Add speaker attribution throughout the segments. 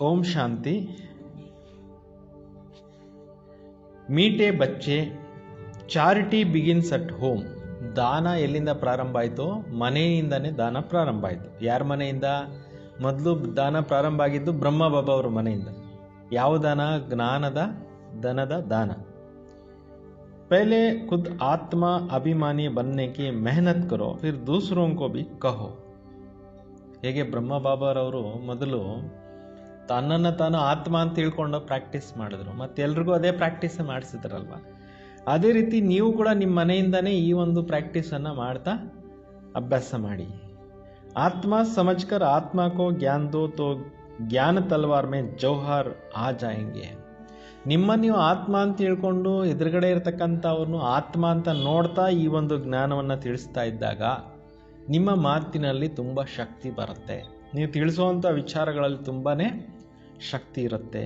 Speaker 1: ಓಂ ಶಾಂತಿ. ಮೀಟೆ ಬಚ್ಚೆ, ಚಾರಿಟಿ ಬಿಗಿನ್ಸ್ ಅಟ್ ಹೋಮ್. ದಾನ ಎಲ್ಲಿಂದ ಪ್ರಾರಂಭ ಆಯಿತು? ಮನೆಯಿಂದನೇ ದಾನ ಪ್ರಾರಂಭ ಆಯಿತು. ಯಾರ ಮನೆಯಿಂದ? ಮೊದಲು ದಾನ ಪ್ರಾರಂಭ ಆಗಿದ್ದು ಬ್ರಹ್ಮ ಬಾಬಾ ಅವರ ಮನೆಯಿಂದ. ಯಾವ ದಾನ? ಜ್ಞಾನದ ಧನದ ದಾನ. पहले खुद आत्मा अभिमानी बनने की मेहनत करो, फिर दूसरों को भी कहो. ಹೇಗೆ ಬ್ರಹ್ಮ ಬಾಬಾರವರು ಮೊದಲು ತನ್ನನ್ನು ತಾನು ಆತ್ಮ ಅಂತ ತಿಳ್ಕೊಂಡು ಪ್ರಾಕ್ಟೀಸ್ ಮಾಡಿದ್ರು, ಮತ್ತೆ ಎಲ್ರಿಗೂ ಅದೇ ಪ್ರಾಕ್ಟೀಸ್ ಮಾಡಿಸಿದ್ರಲ್ವ. ಅದೇ ರೀತಿ ನೀವು ಕೂಡ ನಿಮ್ಮ ಮನೆಯಿಂದನೇ ಈ ಒಂದು ಪ್ರಾಕ್ಟೀಸನ್ನು ಮಾಡ್ತಾ ಅಭ್ಯಾಸ ಮಾಡಿ. ಆತ್ಮ ಸಮಜ್ಕರ್ ಆತ್ಮ ಕೋ ಜ್ಞಾನ ದೋ ತೋ ಜ್ಞಾನ ತಲ್ವಾರ್ ಮೇ ಜೌಹರ್ ಆ ಜಾಯಂಗೆ. ನಿಮ್ಮ ನೀವು ಆತ್ಮ ಅಂತ ತಿಳ್ಕೊಂಡು ಎದುರುಗಡೆ ಇರತಕ್ಕಂಥವ್ರನ್ನು ಆತ್ಮ ಅಂತ ನೋಡ್ತಾ ಈ ಒಂದು ಜ್ಞಾನವನ್ನು ತಿಳಿಸ್ತಾ ಇದ್ದಾಗ ನಿಮ್ಮ ಮಾತಿನಲ್ಲಿ ತುಂಬ ಶಕ್ತಿ ಬರುತ್ತೆ. ನೀವು ತಿಳಿಸುವಂಥ ವಿಚಾರಗಳಲ್ಲಿ ತುಂಬಾ ಶಕ್ತಿ ಇರುತ್ತೆ.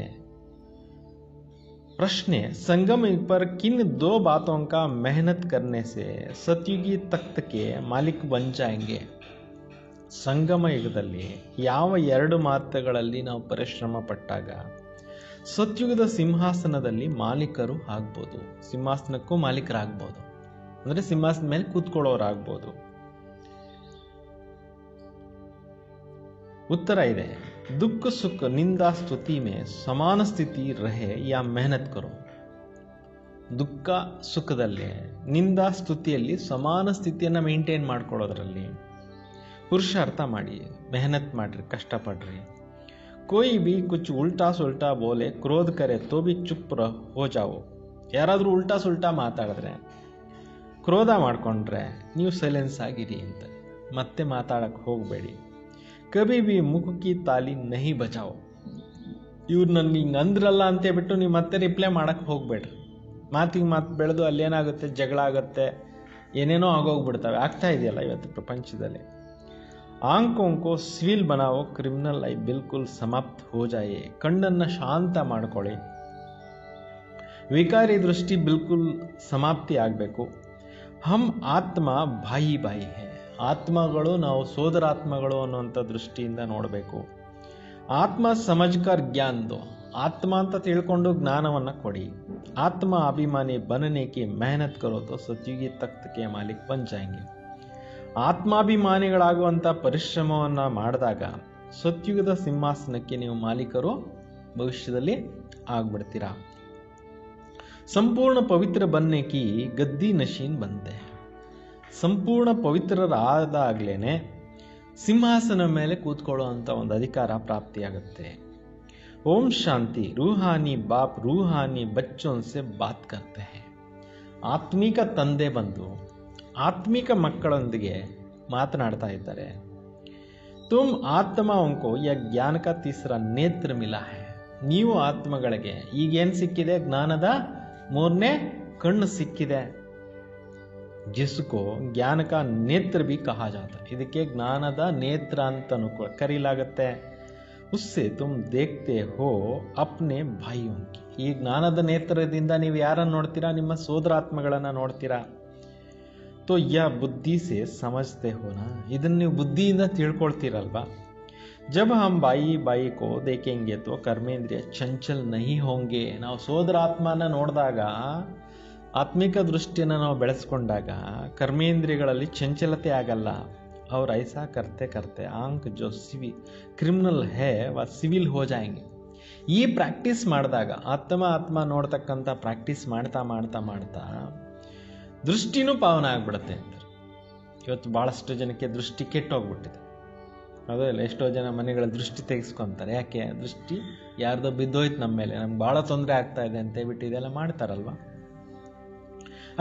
Speaker 1: ಪ್ರಶ್ನೆ, ಸಂಗಮ पर किन दो बातों का मेहनत करने से सतयुगी तख्त के मालिक बन जाएंगे? ಸಂಗಮ ಯುಗದಲ್ಲಿ ಯಾವ ಎರಡು ಮಾತುಗಳಲ್ಲಿ ನಾವು ಪರಿಶ್ರಮ ಪಟ್ಟಾಗ ಸತ್ಯುಗದ ಸಿಂಹಾಸನದಲ್ಲಿ ಮಾಲೀಕರು ಆಗ್ಬೋದು, ಸಿಂಹಾಸನಕ್ಕೂ ಮಾಲೀಕರಾಗ್ಬೋದು, ಅಂದರೆ ಸಿಂಹಾಸನದ ಮೇಲೆ ಕೂತ್ಕೊಳ್ಳೋರಾಗ್ಬೋದು. ಉತ್ತರ ಇದೆ, ದುಃಖ ಸುಖ ನಿಂದಾ ಸ್ತುತಿ ಮೇ ಸಮಾನ ಸ್ಥಿತಿ ರಹೆ ಯಾ ಮೆಹನತ್ ಕರೋ. ದುಃಖ ಸುಖದಲ್ಲಿ, ನಿಂದಾ ಸ್ತುತಿಯಲ್ಲಿ ಸಮಾನ ಸ್ಥಿತಿಯನ್ನು ಮೇಂಟೈನ್ ಮಾಡ್ಕೊಳ್ಳೋದ್ರಲ್ಲಿ ಪುರುಷಾರ್ಥ ಮಾಡಿ, ಮೆಹನತ್ ಮಾಡ್ರಿ, ಕಷ್ಟಪಡ್ರಿ. कोई भी कुछ उल्टा सुल्टा बोले क्रोध करे तो भी चुप हो जाओ. ಯಾರಾದರೂ ಉಲ್ಟಾ ಸುಲ್ಟಾ ಮಾತಾಡಿದ್ರೆ, ಕ್ರೋಧ ಮಾಡಿಕೊಂಡ್ರೆ ನೀವು ಸೈಲೆನ್ಸ್ ಆಗಿರಿ ಅಂತ, ಮತ್ತೆ ಮಾತಾಡಕ್ಕೆ ಹೋಗಬೇಡಿ. ಕಭಿ ಭಿ ಮುಖ ಕಿ ತಾಲಿ ನಹಿ ಬಚಾओ. ಇವ್ರು ನನಗೆ ಹಿಂಗೆ ಅಂದ್ರಲ್ಲ ಅಂತ ಬಿಟ್ಟು ನೀವು ಮತ್ತೆ ರಿಪ್ಲೈ ಮಾಡಕ್ಕೆ ಹೋಗಬೇಡ್ರಿ. ಮಾತಿಗೆ ಮಾತು ಬೆಳೆದು ಅಲ್ಲೇನಾಗುತ್ತೆ, ಜಗಳ ಆಗುತ್ತೆ, ಏನೇನೋ ಆಗೋಗ್ಬಿಡ್ತವೆ. ಆಗ್ತಾ ಇದೆಯಲ್ಲ ಇವತ್ತು ಪ್ರಪಂಚದಲ್ಲಿ. ಆಂಕೋं को ಸಿವಿಲ್ बनाओ, ಕ್ರಿಮಿನಲ್ ಲೈಫ್ ಬಿಲ್ಕುಲ್ ಸಮಾಪ್ತ ಹೋ ಜಾಯೆ. ಕಣ್ಣನ್ನು ಶಾಂತ ಮಾಡ್ಕೊಳ್ಳಿ, ವಿಕಾರಿ ದೃಷ್ಟಿ ಬಿಲ್ಕುಲ್ ಸಮಾಪ್ತಿ ಆಗಬೇಕು. ಹಮ್ ಆತ್ಮ ಬಾಯಿ ಬಾಯಿ ಹೇ. ಆತ್ಮಗಳು ನಾವು ಸೋದರಾತ್ಮಗಳು ಅನ್ನುವಂಥ ದೃಷ್ಟಿಯಿಂದ ನೋಡಬೇಕು. ಆತ್ಮ ಸಮಜ್ಕರ್ ಜ್ಞಾನ ದೋ. ಆತ್ಮ ಅಂತ ತಿಳ್ಕೊಂಡು ಜ್ಞಾನವನ್ನು ಕೊಡಿ. ಆತ್ಮ ಅಭಿಮಾನಿ ಬನನೆ ಕಿ ಮೆಹನತ್ ಕರೋ ತೋ ಸತ್ಯುಗಿ ತಖ್ತ್ ಕೆ ಮಾಲಿಕ್ ಬನ್ ಜಾಯೆಂಗೆ. ಆತ್ಮಾಭಿಮಾನಿಗಳಾಗುವಂಥ ಪರಿಶ್ರಮವನ್ನು ಮಾಡಿದಾಗ ಸತ್ಯುಗದ ಸಿಂಹಾಸನಕ್ಕೆ ನೀವು ಮಾಲೀಕರು ಭವಿಷ್ಯದಲ್ಲಿ ಆಗ್ಬಿಡ್ತೀರಾ. ಸಂಪೂರ್ಣ ಪವಿತ್ರ ಬನ್ನೇಕಿ ಗದ್ದಿ ನಶೀನ್ ಬಂತೆ. ಸಂಪೂರ್ಣ ಪವಿತ್ರರಾದಾಗ್ಲೇನೆ ಸಿಂಹಾಸನ ಮೇಲೆ ಕೂತ್ಕೊಳ್ಳೋ ಅಂಥ ಒಂದು ಅಧಿಕಾರ ಪ್ರಾಪ್ತಿಯಾಗುತ್ತೆ. ಓಂ ಶಾಂತಿ. ರೂಹಾನಿ ಬಾಪ್ ರೂಹಾನಿ ಬಚ್ಚೋನ್ ಸೆ ಬಾತ್ ಕರ್ತೆ ಹೈ. ಆತ್ಮಿಕ ತಂದೆ ಬಂದು ಆತ್ಮಿಕ ಮಕ್ಕಳೊಂದಿಗೆ ಮಾತನಾಡ್ತಾ ಇದ್ದಾರೆ. ತುಮ್ ಆತ್ಮೋಂಕೋ ಯ ಜ್ಞಾನ ಕಾ ತೀಸರಾ ನೇತ್ರ ಮಿಲಾ ಹೈ. ನೀವು ಆತ್ಮಗಳಿಗೆ ಈಗೇನು ಸಿಕ್ಕಿದೆ? ಜ್ಞಾನದ ಮೂರನೇ ಕಣ್ಣು ಸಿಕ್ಕಿದೆ. ಜಿಸ್ಕೋ ಜ್ಞಾನ ಕಾ ನೇತ್ರ ಬಿ ಕಹಾ ಜಾತ. ಇದಕ್ಕೆ ಜ್ಞಾನದ ನೇತ್ರ ಅಂತನೂ ಕರೀಲಾಗತ್ತೆ. ಉಸ್ಸೆ ತುಮ್ ದೇಖ್ತೆ ಹೋ ಅಪ್ನೆ ಭಾಯಿಯೋಂ ಕಿ. ಈ ಜ್ಞಾನದ ನೇತ್ರದಿಂದ ನೀವು ಯಾರನ್ನು ನೋಡ್ತೀರಾ? ನಿಮ್ಮ ಸೋದರಾತ್ಮಗಳನ್ನು ನೋಡ್ತೀರಾ. ತೋ ಯಾ ಬುದ್ಧಿ ಸೆ ಸಮಜ್ತೆ ಹೋನಾ. ಇದನ್ನು ನೀವು ಬುದ್ಧಿಯಿಂದ ತಿಳ್ಕೊಳ್ತೀರಲ್ವಾ. ಜಬ್ ಹಮ್ ಬಾಯಿ ಬಾಯಿ ಕೋ ದೇಖೆಂಗೆ ತೋ ಕರ್ಮೇಂದ್ರಿಯ ಚಂಚಲ್ ನಹಿ ಹೋಂಗೆ. ನಾವು ಸೋದರಾತ್ಮನ ನೋಡಿದಾಗ, ಆತ್ಮಿಕ ದೃಷ್ಟಿಯನ್ನು ನಾವು ಬೆಳೆಸ್ಕೊಂಡಾಗ ಕರ್ಮೇಂದ್ರಿಯಗಳಲ್ಲಿ ಚಂಚಲತೆ ಆಗಲ್ಲ. ಅವ್ರು ಐಸಾ ಕರ್ತೆ ಕರ್ತೆ ಆಂಕ್ ಜೋ ಕ್ರಿಮಿನಲ್ ಹೇ ವ ಸಿವಿಲ್ ಹೋ ಜಾಯಂಗೆ. ಈ ಪ್ರಾಕ್ಟೀಸ್ ಮಾಡಿದಾಗ ಆತ್ಮ ನೋಡ್ತಕ್ಕಂಥ ಪ್ರಾಕ್ಟೀಸ್ ಮಾಡ್ತಾ ಮಾಡ್ತಾ ಮಾಡ್ತಾ ದೃಷ್ಟಿನೂ ಪಾವನ ಆಗ್ಬಿಡುತ್ತೆ ಅಂತಾರೆ. ಇವತ್ತು ಭಾಳಷ್ಟು ಜನಕ್ಕೆ ದೃಷ್ಟಿ ಕೆಟ್ಟೋಗ್ಬಿಟ್ಟಿದೆ. ಅದಲ್ಲ, ಎಷ್ಟೋ ಜನ ಮನೆಗಳ ದೃಷ್ಟಿ ತೆಗೆಸ್ಕೊತಾರೆ. ಯಾಕೆ? ದೃಷ್ಟಿ ಯಾರ್ದೋ ಬಿದ್ದೋಯ್ತು ನಮ್ಮ ಮೇಲೆ, ನಮ್ಗೆ ಭಾಳ ತೊಂದರೆ ಆಗ್ತಾ ಇದೆ ಅಂತ ಹೇಳ್ಬಿಟ್ಟು ಇದೆಲ್ಲ ಮಾಡ್ತಾರಲ್ವ.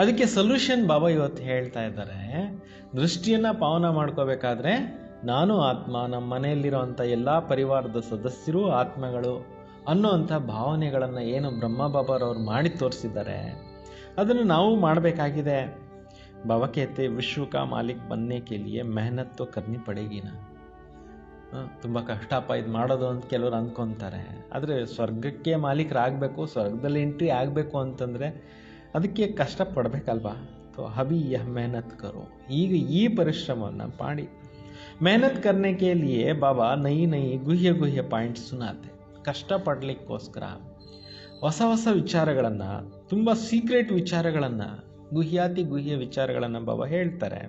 Speaker 1: ಅದಕ್ಕೆ ಸೊಲ್ಯೂಷನ್ ಬಾಬಾ ಇವತ್ತು ಹೇಳ್ತಾ ಇದ್ದಾರೆ. ದೃಷ್ಟಿಯನ್ನು ಪಾವನ ಮಾಡ್ಕೋಬೇಕಾದ್ರೆ ನಾನು ಆತ್ಮ, ನಮ್ಮ ಮನೆಯಲ್ಲಿರುವಂಥ ಎಲ್ಲ ಪರಿವಾರದ ಸದಸ್ಯರು ಆತ್ಮಗಳು ಅನ್ನೋವಂಥ ಭಾವನೆಗಳನ್ನು ಏನು ಬ್ರಹ್ಮ ಬಾಬಾರವ್ರು ಮಾಡಿ ತೋರಿಸಿದ್ದಾರೆ, ಅದನ್ನು ನಾವು ಮಾಡಬೇಕಾಗಿದೆ. ಬಾಬಾ कहते ವಿಶ್ವ ಕಾ ಮಾಲಿಕ್ ಬನ್ನೆ ಕೆ ಲಿಯೆ ಮೆಹನತ್ ತೋ ಕರ್ನಿ ಪಡೇಗಿನ. ತುಂಬ ಕಷ್ಟಪ್ಪ ಇದು ಮಾಡೋದು ಅಂತ ಕೆಲವರು ಅಂದ್ಕೊತಾರೆ. ಆದರೆ ಸ್ವರ್ಗಕ್ಕೆ ಮಾಲೀಕರಾಗಬೇಕು, ಸ್ವರ್ಗದಲ್ಲಿ ಎಂಟ್ರಿ ಆಗಬೇಕು ಅಂತಂದರೆ ಅದಕ್ಕೆ ಕಷ್ಟಪಡಬೇಕಲ್ವಾ. ತೋ ಅಭಿ ಯಹ ಮೆಹನತ್ ಕರೋ. ಈಗ ಈ ಪರಿಶ್ರಮವನ್ನು ಮಾಡಿ मेहनत करने के लिए बाबा नई नई गुह्य गुह्य पॉइंट सुनाते. ಕಷ್ಟಪಡಲಿಕ್ಕೋಸ್ಕರ ಹೊಸ ಹೊಸ ವಿಚಾರಗಳನ್ನು, ತುಂಬ ಸೀಕ್ರೆಟ್ ವಿಚಾರಗಳನ್ನು, ಗುಹ್ಯ ವಿಚಾರಗಳನ್ನು ಬಾಬಾ ಹೇಳ್ತಾರೆ.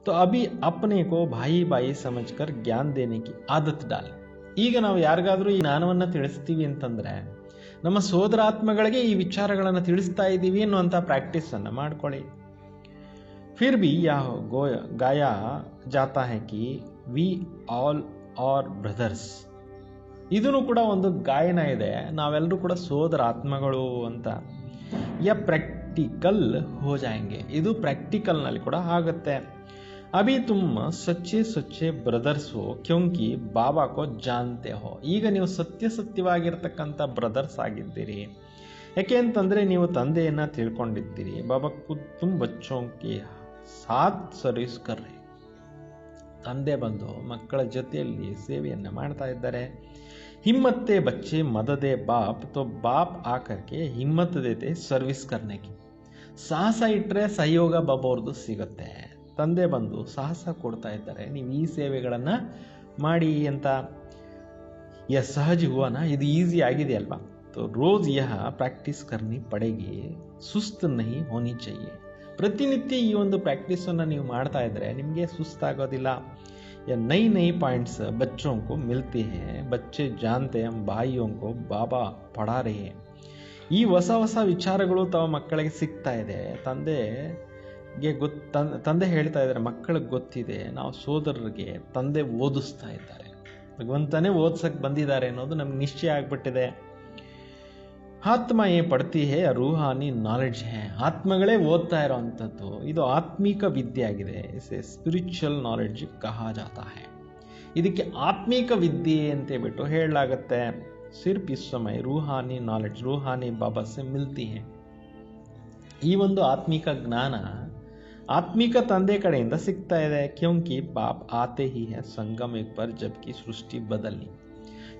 Speaker 1: तो अभी अपने को भाई भाई समझकर ज्ञान देने की आदत डाल. ಈಗ ನಾವು ಯಾರಿಗಾದ್ರೂ ಈ ಜ್ಞಾನವನ್ನು ತಿಳಿಸ್ತೀವಿ ಅಂತಂದ್ರೆ ನಮ್ಮ ಸೋದರಾತ್ಮಗಳಿಗೆ ಈ ವಿಚಾರಗಳನ್ನು ತಿಳಿಸ್ತಾ ಇದ್ದೀವಿ ಅನ್ನುವಂಥ ಪ್ರಾಕ್ಟೀಸನ್ನು ಮಾಡ್ಕೊಳ್ಳಿ. फिर भी यह गाया जाता है कि ವಿ ಆಲ್ ಆರ್ ಬ್ರದರ್ಸ್. ಇದೂ ಕೂಡ ಒಂದು ಗಾಯನ ಇದೆ, ನಾವೆಲ್ಲರೂ ಕೂಡ ಸೋದರಾತ್ಮಗಳು ಅಂತ. ಯ ಪ್ರಾಕ್ಟಿಕಲ್ ಹೋ ಜಾಯಂಗೆ, ಇದು ಪ್ರಾಕ್ಟಿಕಲ್ನಲ್ಲಿ ಕೂಡ ಆಗುತ್ತೆ. ಅಭಿ ತುಮ್ ಸಚ್ಚೆ ಬ್ರದರ್ಸ್ ಹೋ ಕ್ಯೋಂಕಿ ಬಾಬಾ ಕೋ ಜಾನ್ತೆ ಹೋ. ಈಗ ನೀವು ಸತ್ಯವಾಗಿರ್ತಕ್ಕಂಥ ಬ್ರದರ್ಸ್ ಆಗಿದ್ದೀರಿ. ಯಾಕೆ ಅಂತಂದರೆ ನೀವು ತಂದೆಯನ್ನು ತಿಳ್ಕೊಂಡಿದ್ದೀರಿ. ಬಾಬಾ ಖುದ್ ತುಮ್ ಬಚ್ಚೋಂಕಿ ಸಾಥ್ ಸರ್ವಿಸ್ ಕರ್ರಿ. ತಂದೆ ಬಂದು ಮಕ್ಕಳ ಜೊತೆಯಲ್ಲಿ ಸೇವೆಯನ್ನು ಮಾಡ್ತಾ ಇದ್ದಾರೆ. ಹಿಮ್ಮತ್ತೆ ಬಚ್ಚೆ ಮದದೆ ಬಾಪ್ ತೋ ಬಾಪ್ ಆಕರ್ಕೆ ಹಿಮ್ಮತ್ ದೇತೆ ಸರ್ವಿಸ್ ಕರ್ನೆಗೆ. ಸಾಹಸ ಇಟ್ಟರೆ ಸಹಯೋಗ ಬಾಬವ್ರದ್ದು ಸಿಗುತ್ತೆ. ತಂದೆ ಬಂದು ಸಾಹಸ ಕೊಡ್ತಾ ಇದ್ದಾರೆ, ನೀವು ಈ ಸೇವೆಗಳನ್ನು ಮಾಡಿ ಅಂತ. ಸಹಜ ಹುವನ, ಇದು ಈಸಿ ಆಗಿದೆ ಅಲ್ವಾ. तो रोज यह ಪ್ರಾಕ್ಟೀಸ್ ಕರ್ನಿ ಪಡೆಗಿ, ಸುಸ್ತು ನಹಿ ಹೋನಿ ಚಾಹಿಯೆ. ಪ್ರತಿನಿತ್ಯ ಈ ಒಂದು ಪ್ರಾಕ್ಟೀಸನ್ನು ನೀವು ಮಾಡ್ತಾ ಇದ್ದರೆ ನಿಮಗೆ ಸುಸ್ತಾಗೋದಿಲ್ಲ. ನೈ ನೈ ಪಾಯಿಂಟ್ಸ್ ಬಚ್ಚೋं को मिलते हैं, बच्चे जानते हैं भाइयों को बाबा पढ़ा रहे हैं. ಈ ಹೊಸ ಹೊಸ ವಿಚಾರಗಳು ತಮ್ಮ ಮಕ್ಕಳಿಗೆ ಸಿಗ್ತಾ ಇದೆ. ತಂದೆ ಹೇಳ್ತಾ ಇದ್ದಾರೆ, ಮಕ್ಕಳಿಗೆ ಗೊತ್ತಿದೆ ನಾವು ಸೋದರರಿಗೆ ತಂದೆ ಓದಿಸ್ತಾ ಇದ್ದಾರೆ, ಭಗವಂತನೇ ಓದ್ಸಕ್ಕೆ ಬಂದಿದ್ದಾರೆ ಅನ್ನೋದು ನಮ್ಗೆ ನಿಶ್ಚಯ ಆಗ್ಬಿಟ್ಟಿದೆ. ಆತ್ಮ ಪಡ್ತಿ ಹೇ ರೂಹಾನಿ ನಾಲೆಡ್ಜ್ ಹೇ. ಆತ್ಮಗಳೇ ಓದ್ತಾ ಇರೋವಂಥದ್ದು, ಇದು ಆತ್ಮೀಕ ವಿದ್ಯೆ ಆಗಿದೆ. ಇಸೆ ಸ್ಪಿರಿಚುವಲ್ ನಾಲೆಡ್ಜ್ ಕಹಾ ಜಾತಾ ಹೇ. ಇದಕ್ಕೆ ಆತ್ಮೀಕ ವಿದ್ಯೆ ಅಂತ ಬಿಟ್ಟು ಹೇಳಲಾಗತ್ತೆ. ಸಿರ್ಫ್ ಇಸ್ ಸಮಯ ರೂಹಾನಿ ನಾಲೆಡ್ಜ್ ರೂಹಾನಿ ಬಾಬಾ ಸೆ ಮಿಲ್ತಿ ಹೇ. ಈ ಒಂದು ಆತ್ಮಿಕ ಜ್ಞಾನ ಆತ್ಮಿಕ ತಂದೆ ಕಡೆಯಿಂದ ಸಿಗ್ತಾ ಇದೆ. ಕ್ಯೋಂಕಿ ಬಾಪ್ ಆತೆ ಹಿ ಹೇ ಸಂಗಮ ಯುಗ್ ಪರ್ ಜಬ್ಕಿ ಸೃಷ್ಟಿ ಬದಲಿ.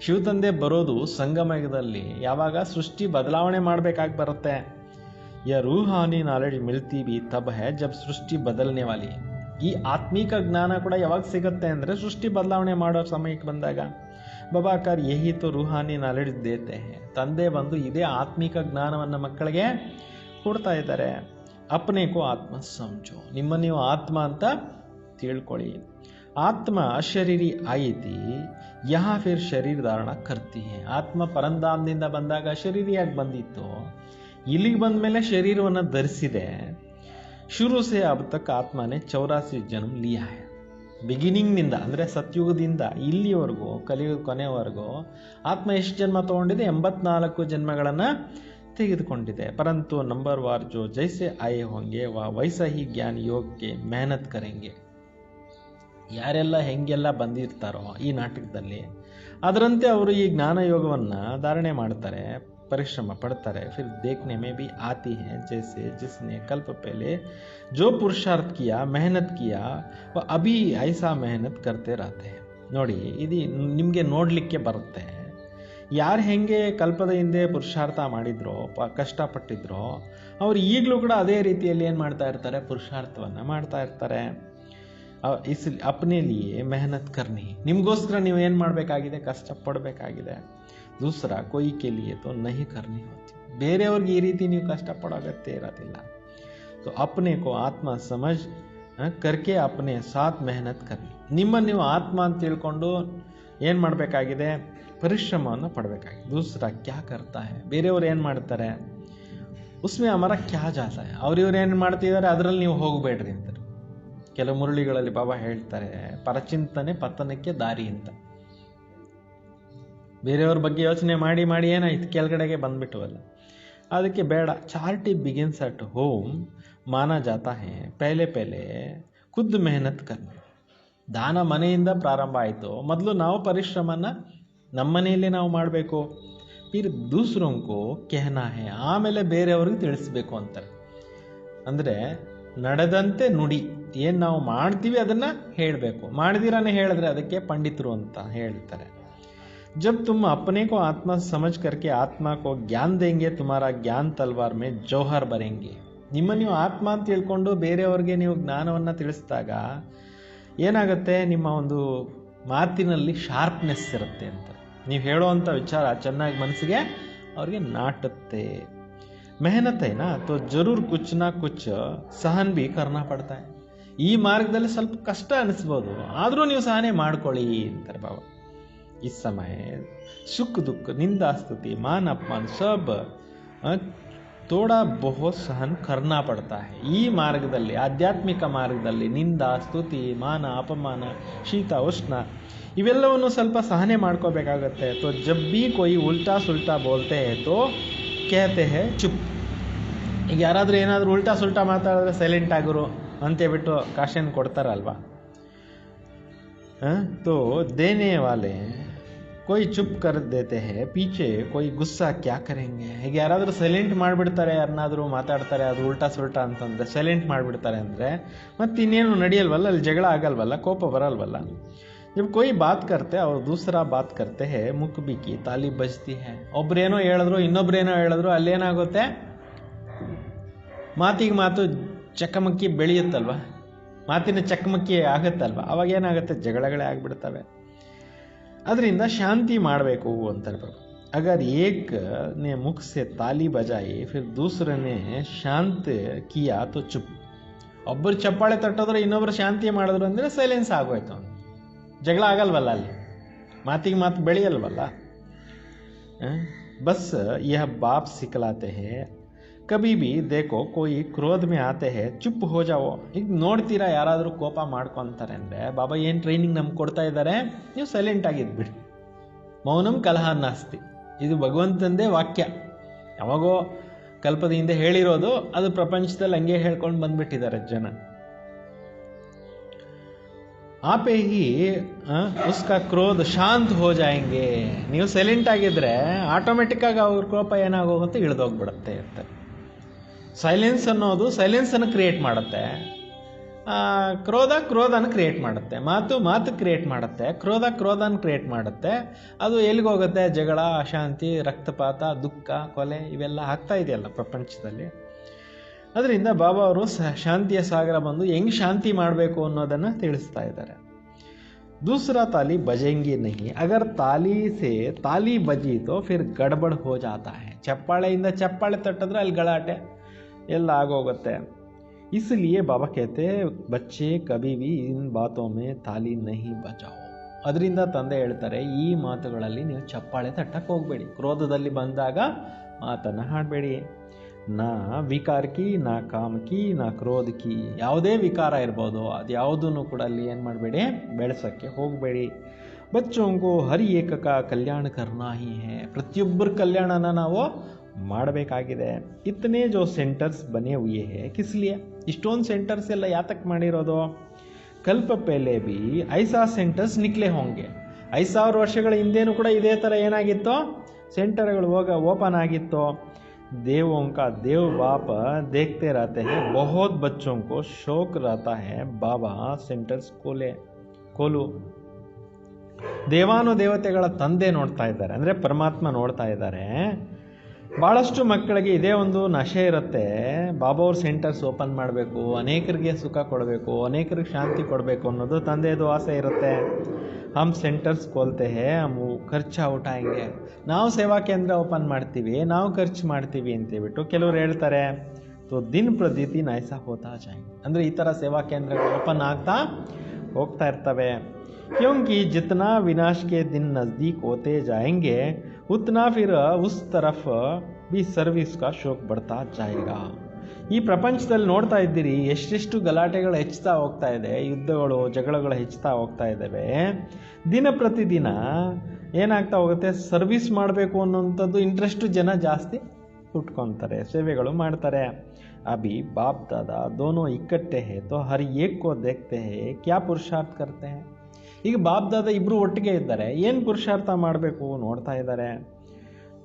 Speaker 1: ಶಿವ ತಂದೆ ಬರೋದು ಸಂಗಮ ಯುಗದಲ್ಲಿ, ಯಾವಾಗ ಸೃಷ್ಟಿ ಬದಲಾವಣೆ ಮಾಡಬೇಕಾಗಿ ಬರುತ್ತೆ. ಯ ರೂಹಾನಿ ನಾಲೆಡ್ಜ್ ಮಿಲ್ತಿ ಬಿ ತಬ್ ಹೇ ಜಬ್ ಸೃಷ್ಟಿ ಬದಲನೆ ವಾಲಿ. ಈ ಆತ್ಮಿಕ ಜ್ಞಾನ ಕೂಡ ಯಾವಾಗ ಸಿಗುತ್ತೆ ಅಂದರೆ ಸೃಷ್ಟಿ ಬದಲಾವಣೆ ಮಾಡೋ ಸಮಯಕ್ಕೆ ಬಂದಾಗ. ಬಾಬಾಕರ್ ಯಹಿ ತೋ ರೂಹಾನಿ ನಾಲೆಡ್ಜ್ ದೇತೆ ಹೇ. ತಂದೆ ಬಂದು ಇದೇ ಆತ್ಮಿಕ ಜ್ಞಾನವನ್ನು ಮಕ್ಕಳಿಗೆ ಕೊಡ್ತಾ ಇದ್ದಾರೆ. ಅಪ್ನೆ ಕೋ ಆತ್ಮ ಸಮझो. ನಿಮ್ಮ ನೀವು ಆತ್ಮ ಅಂತ ತಿಳ್ಕೊಳ್ಳಿ. ಆತ್ಮ ಅಶರೀರಿ ಆಯಿತಿ ಯಹಾ ಫಿರ್ ಶರೀರ ಧಾರಣ ಕರ್ತಿ ಹೇ. ಆತ್ಮ ಪರಂಧಾಮದಿಂದ ಬಂದಾಗ ಅಶರೀರಿಯಾಗಿ ಬಂದಿತ್ತು, ಇಲ್ಲಿಗೆ ಬಂದ ಮೇಲೆ ಶರೀರವನ್ನು ಧರಿಸಿದೆ. ಶುರು ಸೆ ಅಬ್ ತಕ್ ಆತ್ಮನೇ 84 ಜನ್ಮ ಲಿಯಾ ಹೇ. ಬಿಗಿನಿಂಗ್ನಿಂದ ಅಂದರೆ ಸತ್ಯುಗದಿಂದ ಇಲ್ಲಿವರೆಗೂ ಕಲಿಯುಗ ಕೊನೆವರೆಗೂ ಆತ್ಮ ಎಷ್ಟು ಜನ್ಮ ತಗೊಂಡಿದೆ? 84 ಜನ್ಮಗಳನ್ನು ತೆಗೆದುಕೊಂಡಿದೆ. ಪರಂತು ನಂಬರ್ ವಾರ್ ಜೋ ಜೈಸೆ ಆಯೆ ಹೋಂಗೆ ವೈಸಾ ಹಿ ಜ್ಞಾನ ಯೋಗಕ್ಕೆ ಮೆಹನತ್ ಕರೆಂಗೆ. ಯಾರೆಲ್ಲ ಹೆಂಗೆಲ್ಲ ಬಂದಿರ್ತಾರೋ ಈ ನಾಟಕದಲ್ಲಿ ಅದರಂತೆ ಅವರು ಈ ಜ್ಞಾನ ಯೋಗವನ್ನು ಧಾರಣೆ ಮಾಡ್ತಾರೆ, ಪರಿಶ್ರಮ ಪಡ್ತಾರೆ. ಫಿರ್ ದೇಖ್ನೆ ಮೇ ಬಿ ಆತಿ ಹೈ ಜೈಸೆ ಜಿಸ್ನೆ ಕಲ್ಪ ಪಹಲೆ ಜೋ ಪುರುಷಾರ್ಥ ಕಿಯಾ ಮೆಹನತ್ ಕಿಯಾ ವ ಅಭಿ ಐಸಾ ಮೆಹನತ್ ಕರ್ತೆ ರಹತೆ. ನೋಡಿ, ಇದು ನಿಮಗೆ ನೋಡಲಿಕ್ಕೆ ಬರುತ್ತೆ. ಯಾರು ಹೆಂಗೆ ಕಲ್ಪದ ಹಿಂದೆ ಪುರುಷಾರ್ಥ ಮಾಡಿದ್ರೋ, ಕಷ್ಟಪಟ್ಟಿದ್ರೋ, ಅವ್ರು ಈಗಲೂ ಕೂಡ ಅದೇ ರೀತಿಯಲ್ಲಿ ಏನು ಮಾಡ್ತಾ ಇರ್ತಾರೆ? ಪುರುಷಾರ್ಥವನ್ನು ಮಾಡ್ತಾ ಇರ್ತಾರೆ. ಇಸ್ ಅಪ್ನೆ ಲಿಯೇ ಮೆಹನತ್ ಕರ್ನಿ. ನಿಮಗೋಸ್ಕರ ನೀವು ಏನು ಮಾಡಬೇಕಾಗಿದೆ? ಕಷ್ಟಪಡಬೇಕಾಗಿದೆ. ದೂಸರಾ ಕೊಯ್ ಕೆ ಲಿಯೇ ತೋ ನಹಿ ಕರ್ನಿ ಹೋತಿ. ಬೇರೆಯವ್ರಿಗೆ ಈ ರೀತಿ ನೀವು ಕಷ್ಟಪಡೋ ಅಗತ್ಯ ಇರೋದಿಲ್ಲ. ಸೊ ಅಪ್ನೆ ಕೋ ಆತ್ಮ ಸಮಜ್ ಕರ್ಕೆ ಅಪ್ನೆ ಸಾಥ್ ಮೆಹನತ್ ಕರ್ನಿ. ನಿಮ್ಮನ್ನು ನೀವು ಆತ್ಮ ಅಂತ ತಿಳ್ಕೊಂಡು ಏನು ಮಾಡಬೇಕಾಗಿದೆ? ಪರಿಶ್ರಮವನ್ನು ಪಡಬೇಕಾಗಿದೆ. ದೂಸರಾ ಕ್ಯಾ ಕರ್ತಾ ಹೈ. ಬೇರೆಯವ್ರು ಏನು ಮಾಡ್ತಾರೆ? ಉಸ್ಮೆ ಅಮರ ಕ್ಯಾ ಜಾತಾ ಹೈ. ಅವ್ರಿವ್ರು ಏನು ಮಾಡ್ತಿದ್ದಾರೆ ಅದರಲ್ಲಿ ನೀವು ಹೋಗಬೇಡ್ರಿ ಅಂತಾರೆ. ಕೆಲವು ಮುರಳಿಗಳಲ್ಲಿ ಬಾಬಾ ಹೇಳ್ತಾರೆ, ಪರಚಿಂತನೆ ಪತನಕ್ಕೆ ದಾರಿ ಅಂತ. ಬೇರೆಯವ್ರ ಬಗ್ಗೆ ಯೋಚನೆ ಮಾಡಿ ಮಾಡಿ ಏನಾಯ್ತು? ಕೆಳಗಡೆಗೆ ಬಂದ್ಬಿಟ್ಟವಲ್ಲ. ಅದಕ್ಕೆ ಬೇಡ. ಚಾರಿಟಿ ಬಿಗಿನ್ಸ್ ಅಟ್ ಹೋಮ್ ಮಾನಾ ಜಾತಾ ಹೈ. ಪಹಲೆ ಖುದ್ ಮೆಹನತ್ ಕರ್ನಿ. ದಾನ ಮನೆಯಿಂದ ಪ್ರಾರಂಭ ಆಯಿತು. ಮೊದಲು ನಾವು ಪರಿಶ್ರಮನ ನಮ್ಮ ಮನೆಯಲ್ಲೇ ನಾವು ಮಾಡಬೇಕು. ಫಿರ್ ದೂಸರೋಂಕೋ ಕೆಹನಾ ಹೈ. ಆಮೇಲೆ ಬೇರೆಯವ್ರಿಗೆ ತಿಳಿಸ್ಬೇಕು ಅಂತಾರೆ. ಅಂದರೆ ನಡೆದಂತೆ ನುಡಿ. ಏನು ನಾವು ಮಾಡ್ತೀವಿ ಅದನ್ನು ಹೇಳಬೇಕು. ಮಾಡ್ದಿರಾನೆ ಹೇಳಿದ್ರೆ ಅದಕ್ಕೆ ಪಂಡಿತರು ಅಂತ ಹೇಳ್ತಾರೆ. ಜಬ್ ತುಮ್ ಅಪ್ನೆ ಕೋ ಆತ್ಮ ಸಮझ करके ಆತ್ಮ ಕೋ ಜ್ಞಾನ ದೇಂಗೆ ತುಮಾರಾ ಜ್ಞಾನ ತಲ್ವಾರ್ ಮೇ ಜೌಹರ್ ಬರೆಂಗೆ. ನಿಮ್ಮ ನೀವು ಆತ್ಮ ಅಂತ ತಿಳ್ಕೊಂಡು ಬೇರೆಯವ್ರಿಗೆ ನೀವು ಜ್ಞಾನವನ್ನು ತಿಳಿಸಿದಾಗ ಏನಾಗುತ್ತೆ? ನಿಮ್ಮ ಒಂದು ಮಾತಿನಲ್ಲಿ ಶಾರ್ಪ್ನೆಸ್ ಇರುತ್ತೆ ಅಂತ. ನೀವು ಹೇಳೋವಂಥ ವಿಚಾರ ಚೆನ್ನಾಗಿ ಮನಸ್ಸಿಗೆ ಅವ್ರಿಗೆ ನಾಟುತ್ತೆ. मेहनत है ना तो जरूर कुछ ना कुछ सहन भी करना पड़ता है. ಈ ಮಾರ್ಗದಲ್ಲಿ ಸ್ವಲ್ಪ ಕಷ್ಟ ಅನಿಸ್ಬೋದು, ಆದರೂ ನೀವು ಸಹನೆ ಮಾಡ್ಕೊಳ್ಳಿ ಅಂತಾರೆ ಬಾಬಾ. इस समय सुख दुख निंदा स्तुति मान अपमान सब थोड़ा बहुत सहन करना पड़ता है. ಈ ಮಾರ್ಗದಲ್ಲಿ, ಆಧ್ಯಾತ್ಮಿಕ ಮಾರ್ಗದಲ್ಲಿ ನಿಂದ ಸ್ತುತಿ ಮಾನ ಅಪಮಾನ ಶೀತ ಉಷ್ಣ ಇವೆಲ್ಲವನ್ನು ಸ್ವಲ್ಪ ಸಹನೆ ಮಾಡ್ಕೋಬೇಕಾಗತ್ತೆ. तो जब भी कोई उल्टा सुल्टा बोलते हैं तो कहते हैं चुप. ಈಗ ಯಾರಾದರೂ ಏನಾದರೂ ಉಲ್ಟಾ ಸುಲ್ಟಾ ಮಾತಾಡಿದ್ರೆ ಸೈಲೆಂಟ್ ಆಗಿರು ಅಂತೇಳ್ಬಿಟ್ಟು ಕಾಶನ್ ಕೊಡ್ತಾರಲ್ವಾ. तो देने वाले कोई चुप कर देते हैं पीछे कोई गुस्सा क्या करेंगे. ಈಗ ಯಾರಾದರೂ ಸೈಲೆಂಟ್ ಮಾಡಿಬಿಡ್ತಾರೆ, ಯಾರನ್ನಾದರೂ ಮಾತಾಡ್ತಾರೆ ಅದು ಉಲ್ಟಾ ಸುಲ್ಟಾ ಅಂತಂದರೆ ಸೈಲೆಂಟ್ ಮಾಡಿಬಿಡ್ತಾರೆ ಅಂದರೆ ಮತ್ತೆ ಇನ್ನೇನು ನಡೆಯಲ್ವಲ್ಲ, ಅಲ್ಲಿ ಜಗಳ ಆಗಲ್ವಲ್ಲ, ಕೋಪ ಬರಲ್ವಲ್ಲ. जब कोई बात करते और दूसरा बात करते हैं मुख भी की ताली बजती है. ಒಬ್ರೇನೋ ಹೇಳಿದ್ರು ಇನ್ನೊಬ್ರೇನೋ ಹೇಳಿದ್ರು ಅಲ್ಲೇನಾಗುತ್ತೆ, ಮಾತಿಗೆ ಮಾತು ಚಕಮಕಿ ಬೆಳೆಯುತ್ತಲ್ವ, ಮಾತಿನ ಚಕಮಕಿ ಆಗುತ್ತಲ್ವ, ಅವಾಗ ಏನಾಗುತ್ತೆ, ಜಗಳಗಳೇ ಆಗಿಬಿಡ್ತವೆ. ಅದರಿಂದ ಶಾಂತಿ ಮಾಡಬೇಕು ಅಂತಾರೆ. अगर एक ने मुख से ताली बजाई फिर दूसरे ने शांत किया तो चुप. ಒಬ್ಬರು ಚಪ್ಪಾಳೆ ತಟ್ಟಿದ್ರೆ ಇನ್ನೊಬ್ರು ಶಾಂತಿ ಮಾಡಿದ್ರು ಅಂದರೆ ಸೈಲೆನ್ಸ್ ಆಗೋಯ್ತು, ಜಗಳ ಆಗಲ್ವಲ್ಲ, ಅಲ್ಲಿ ಮಾತಿಗೆ ಮಾತು ಬೆಳೆಯಲ್ವಲ್ಲ. बस यह बाप सिखलाते हैं कभी भी देखो कोई क्रोध में आते हैं चुप हो जाओ. ಈಗ ನೋಡ್ತೀರಾ ಯಾರಾದರೂ ಕೋಪ ಮಾಡ್ಕೊತಾರೆ ಅಂದರೆ ಬಾಬಾ ಏನು ಟ್ರೈನಿಂಗ್ ನಮ್ಗೆ ಕೊಡ್ತಾ ಇದ್ದಾರೆ, ನೀವು ಸೈಲೆಂಟ್ ಆಗಿದ್ಬಿಡಿ. ಮೌನಂ ಕಲಹ ನಾಸ್ತಿ, ಇದು ಭಗವಂತಂದೇ ವಾಕ್ಯ. ಯಾವಾಗೋ ಕಲ್ಪದ ಹಿಂದೆ ಹೇಳಿರೋದು, ಅದು ಪ್ರಪಂಚದಲ್ಲಿ ಹಂಗೆ ಹೇಳ್ಕೊಂಡು ಬಂದ್ಬಿಟ್ಟಿದ್ದಾರೆ ಜನ. आपे ही उसका क्रोध शांत हो जाएंगे. ನೀವು ಸೈಲೆಂಟ್ ಆಗಿದ್ರೆ ಆಟೋಮೆಟಿಕ್ ಆಗಿ ಅವ್ರ ಕೋಪ ಏನಾಗೋಗುತ್ತೆ, ಇಳಿದೋಗ್ಬಿಡುತ್ತೆ ಅಂತ. ಸೈಲೆನ್ಸ್ ಅನ್ನೋದು ಸೈಲೆನ್ಸನ್ನು ಕ್ರಿಯೇಟ್ ಮಾಡುತ್ತೆ, ಕ್ರೋಧನ ಕ್ರಿಯೇಟ್ ಮಾಡುತ್ತೆ, ಮಾತು ಕ್ರಿಯೇಟ್ ಮಾಡುತ್ತೆ, ಕ್ರೋಧನ ಕ್ರಿಯೇಟ್ ಮಾಡುತ್ತೆ. ಅದು ಎಲ್ಲಿಗೋಗುತ್ತೆ, ಜಗಳ, ಅಶಾಂತಿ, ರಕ್ತಪಾತ, ದುಃಖ, ಕೊಲೆ ಇವೆಲ್ಲ ಆಗ್ತಾ ಇದೆಯಲ್ಲ ಪ್ರಪಂಚದಲ್ಲಿ. ಅದರಿಂದ ಬಾಬಾ ಅವರು ಶಾಂತಿಯ ಸಾಗರ ಬಂದು ಹೆಂಗೆ ಶಾಂತಿ ಮಾಡಬೇಕು ಅನ್ನೋದನ್ನು ತಿಳಿಸ್ತಾ ಇದ್ದಾರೆ. दूसरा ताली बजेंगे नहीं, अगर ताली से ताली बजी तो फिर गड़बड़ हो जाता है. ಚಪ್ಪಾಳೆಯಿಂದ ಚಪ್ಪಾಳೆ ತಟ್ಟಿದ್ರೆ ಅಲ್ಲಿ ಗಲಾಟೆ ಎಲ್ಲ ಆಗೋಗುತ್ತೆ. इसलिए बाबा कहते हैं बच्चे कभी भी इन बातों में ताली नहीं बजाओ. ಅದರಿಂದ ತಂದೆ ಹೇಳ್ತಾರೆ, ಈ ಮಾತುಗಳಲ್ಲಿ ನೀವು ಚಪ್ಪಾಳೆ ತಟ್ಟಕ್ಕೆ ಹೋಗಬೇಡಿ, ಕ್ರೋಧದಲ್ಲಿ ಬಂದಾಗ ಮಾತನ್ನು ಹಾಡಬೇಡಿ. ನಾ ವಿಕಾರಕಿ ನಾ ಕಾಮಕಿ ನಾ ಕ್ರೋಧಕಿ, ಯಾವುದೇ ವಿಕಾರ ಇರ್ಬೋದು ಅದು ಯಾವುದನ್ನು ಕೂಡ ಅಲ್ಲಿ ಏನು ಮಾಡಬೇಡಿ, ಬೆಳೆಸೋಕ್ಕೆ ಹೋಗಬೇಡಿ. ಬಚ್ಚೋಂಗು ಹರಿ ಏಕಕ ಕಲ್ಯಾಣ ಕರ್ನಾ ಹಿ ಹೇ, ಪ್ರತಿಯೊಬ್ಬರ ಕಲ್ಯಾಣನ ನಾವು ಮಾಡಬೇಕಾಗಿದೆ. ಇತನೇ ಜೋ ಸೆಂಟರ್ಸ್ ಬನೆ ಹುಯೇ ಹೇ ಕಿಸ್ಲಿಯೇ, ಇಷ್ಟೊಂದು ಸೆಂಟರ್ಸ್ ಎಲ್ಲ ಯಾತಕ್ಕೆ ಮಾಡಿರೋದು, ಕಲ್ಪ ಪೆಹಲೆ ಬಿ ಐಸಾ ಸೆಂಟರ್ಸ್ ನಿಕ್ಲೆ ಹೋಂಗೆ. 5000 ವರ್ಷಗಳ ಹಿಂದೇನೂ ಕೂಡ ಇದೇ ಥರ ಏನಾಗಿತ್ತು, ಸೆಂಟರ್ಗಳು ಓಪನ್ ಆಗಿತ್ತು. देवों का देव बाप देखते रहते हैं, बहुत बच्चों को शौक रहता है बाबा ಸೆಂಟರ್ಸ್ ಕೋಲು. ದೇವಾನು ದೇವತೆಗಳ ತಂದೆ ನೋಡ್ತಾ ಇದ್ದಾರೆ, ಅಂದರೆ ಪರಮಾತ್ಮ ನೋಡ್ತಾ ಇದ್ದಾರೆ. ಭಾಳಷ್ಟು ಮಕ್ಕಳಿಗೆ ಇದೇ ಒಂದು ನಶೆ ಇರುತ್ತೆ, ಬಾಬಾ ಅವ್ರ ಸೆಂಟರ್ಸ್ ಓಪನ್ ಮಾಡಬೇಕು, ಅನೇಕರಿಗೆ ಸುಖ ಕೊಡಬೇಕು, ಅನೇಕರಿಗೆ ಶಾಂತಿ ಕೊಡಬೇಕು ಅನ್ನೋದು ತಂದೆಯದು ಆಸೆ ಇರುತ್ತೆ. हम ಸೆಂಟರ್ಸ್ खोलते हैं, हम ಖರ್ಚು ಉಟಾಯಂಗೆ, ನಾವು ಸೇವಾ ಕೇಂದ್ರ ಓಪನ್ ಮಾಡ್ತೀವಿ, ನಾವು ಖರ್ಚು ಮಾಡ್ತೀವಿ ಅಂತೇಳ್ಬಿಟ್ಟು ಕೆಲವರು ಹೇಳ್ತಾರೆ. तो दिन प्रतिदिन ऐसा होता जाएंगे, ಅಂದರೆ ಈ ಥರ ಸೇವಾ ಕೇಂದ್ರಗಳು ಓಪನ್ ಆಗ್ತಾ ಹೋಗ್ತಾ ಇರ್ತವೆ. क्योंकि जितना विनाश के दिन नज़दीक होते जाएंगे उतना फिर उस तरफ भी सर्विस का शौक बढ़ता जाएगा. ಈ ಪ್ರಪಂಚದಲ್ಲಿ ನೋಡ್ತಾ ಇದ್ದೀರಿ ಎಷ್ಟೆಷ್ಟು ಗಲಾಟೆಗಳು ಹೆಚ್ಚುತ್ತಾ ಹೋಗ್ತಾ ಇದೆ, ಯುದ್ಧಗಳು ಜಗಳಗಳು ಹೆಚ್ಚುತ್ತಾ ಹೋಗ್ತಾ ಇದ್ದಾವೆ. ದಿನ ಪ್ರತಿದಿನ ಏನಾಗ್ತಾ ಹೋಗುತ್ತೆ, ಸರ್ವಿಸ್ ಮಾಡಬೇಕು ಅನ್ನೋಂಥದ್ದು ಇಂಟ್ರೆಸ್ಟು ಜನ ಜಾಸ್ತಿ ಹುಟ್ಕೊತಾರೆ, ಸೇವೆಗಳು ಮಾಡ್ತಾರೆ. ಅಭಿ ಬಾಪ್ ದಾದಾ ದೋನೋ ಇಕ್ಕಟ್ಟೆ ಹೇ ತೋ ಹರ್ ಏಕ್ ಕೋ ದೇಖ್ತೆ ಹೇ ಕ್ಯಾ ಪುರುಷಾರ್ಥ ಕರ್ತೆ ಹೇ. ಈಗ ಬಾಪ್ ದಾದಾ ಇಬ್ಬರು ಒಟ್ಟಿಗೆ ಇದ್ದಾರೆ, ಏನು ಪುರುಷಾರ್ಥ ಮಾಡಬೇಕು ನೋಡ್ತಾ ಇದ್ದಾರೆ.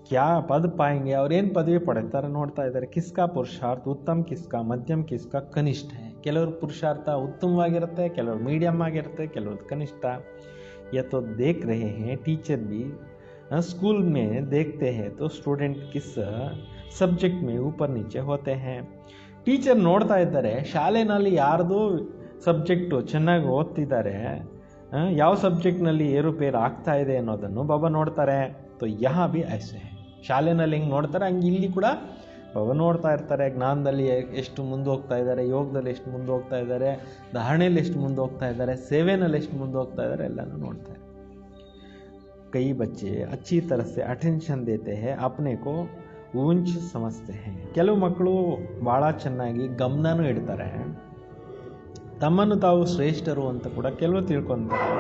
Speaker 1: क्या पद पाएंगे, ಅವ್ರೇನು ಪದವಿ ಪಡೆಯುತ್ತಾರೆ ನೋಡ್ತಾ ಇದ್ದಾರೆ. ಕಿಸ್ಕಾ ಪುರುಷಾರ್ಥ ಉತ್ತಮ, ಕಿಸ್ಕಾ ಮಧ್ಯಮ, ಕಿಸ್ಕಾ ಕನಿಷ್ಠ. ಕೆಲವ್ರ ಪುರುಷಾರ್ಥ ಉತ್ತಮವಾಗಿರುತ್ತೆ, ಕೆಲವ್ರು ಮೀಡಿಯಮ್ ಆಗಿರುತ್ತೆ, ಕೆಲವ್ರದ್ದು ಕನಿಷ್ಠ. ये तो देख रहे हैं टीचर भी स्कूल में देखते हैं तो स्टूडेंट किस सब्जेक्ट में ऊपर नीचे होते हैं. ಟೀಚರ್ ನೋಡ್ತಾ ಇದ್ದಾರೆ ಶಾಲೆಯಲ್ಲಿ ಯಾರ್ದು ಸಬ್ಜೆಕ್ಟು ಚೆನ್ನಾಗಿ ಓದ್ತಿದ್ದಾರೆ, ಯಾವ ಸಬ್ಜೆಕ್ಟ್ನಲ್ಲಿ ಏರುಪೇರು ಆಗ್ತಾ ಇದೆ ಅನ್ನೋದನ್ನು ಬಾಬಾ ನೋಡ್ತಾರೆ. ತೋ ಯಹಾ ಬಿ ಐಸೆ ಹೈ. ಶಾಲೆನಲ್ಲಿ ಹೆಂಗೆ ನೋಡ್ತಾರೆ ಹಂಗೆ ಇಲ್ಲಿ ಕೂಡ ಬಾಬಾ ನೋಡ್ತಾ ಇರ್ತಾರೆ. ಜ್ಞಾನದಲ್ಲಿ ಎಷ್ಟು ಮುಂದೆ ಹೋಗ್ತಾ ಇದ್ದಾರೆ, ಯೋಗದಲ್ಲಿ ಎಷ್ಟು ಮುಂದೆ ಹೋಗ್ತಾ ಇದ್ದಾರೆ, ಧಾರಣೆಯಲ್ಲಿ ಎಷ್ಟು ಮುಂದೆ ಹೋಗ್ತಾ ಇದ್ದಾರೆ, ಸೇವೆನಲ್ಲಿ ಎಷ್ಟು ಮುಂದೆ ಹೋಗ್ತಾ ಇದ್ದಾರೆ ಎಲ್ಲನೂ ನೋಡ್ತಾರೆ. ಕೈ ಬಚ್ಚೆ ಅಚ್ಚಿ तरह से ಅಟೆನ್ಷನ್ ದೇತೆ ಹೈ, ಅಪ್ನೆ ಕೋ ಊಂಚ್ ಸಮಜ್ತೆ ಹೈ. ಕೆಲವು ಮಕ್ಕಳು ಭಾಳ ಚೆನ್ನಾಗಿ ಗಮನನೂ ಇಡ್ತಾರೆ, ತಮ್ಮನ್ನು ತಾವು ಶ್ರೇಷ್ಠರು ಅಂತ ಕೂಡ ಕೆಲವು ತಿಳ್ಕೊತಾರೆ.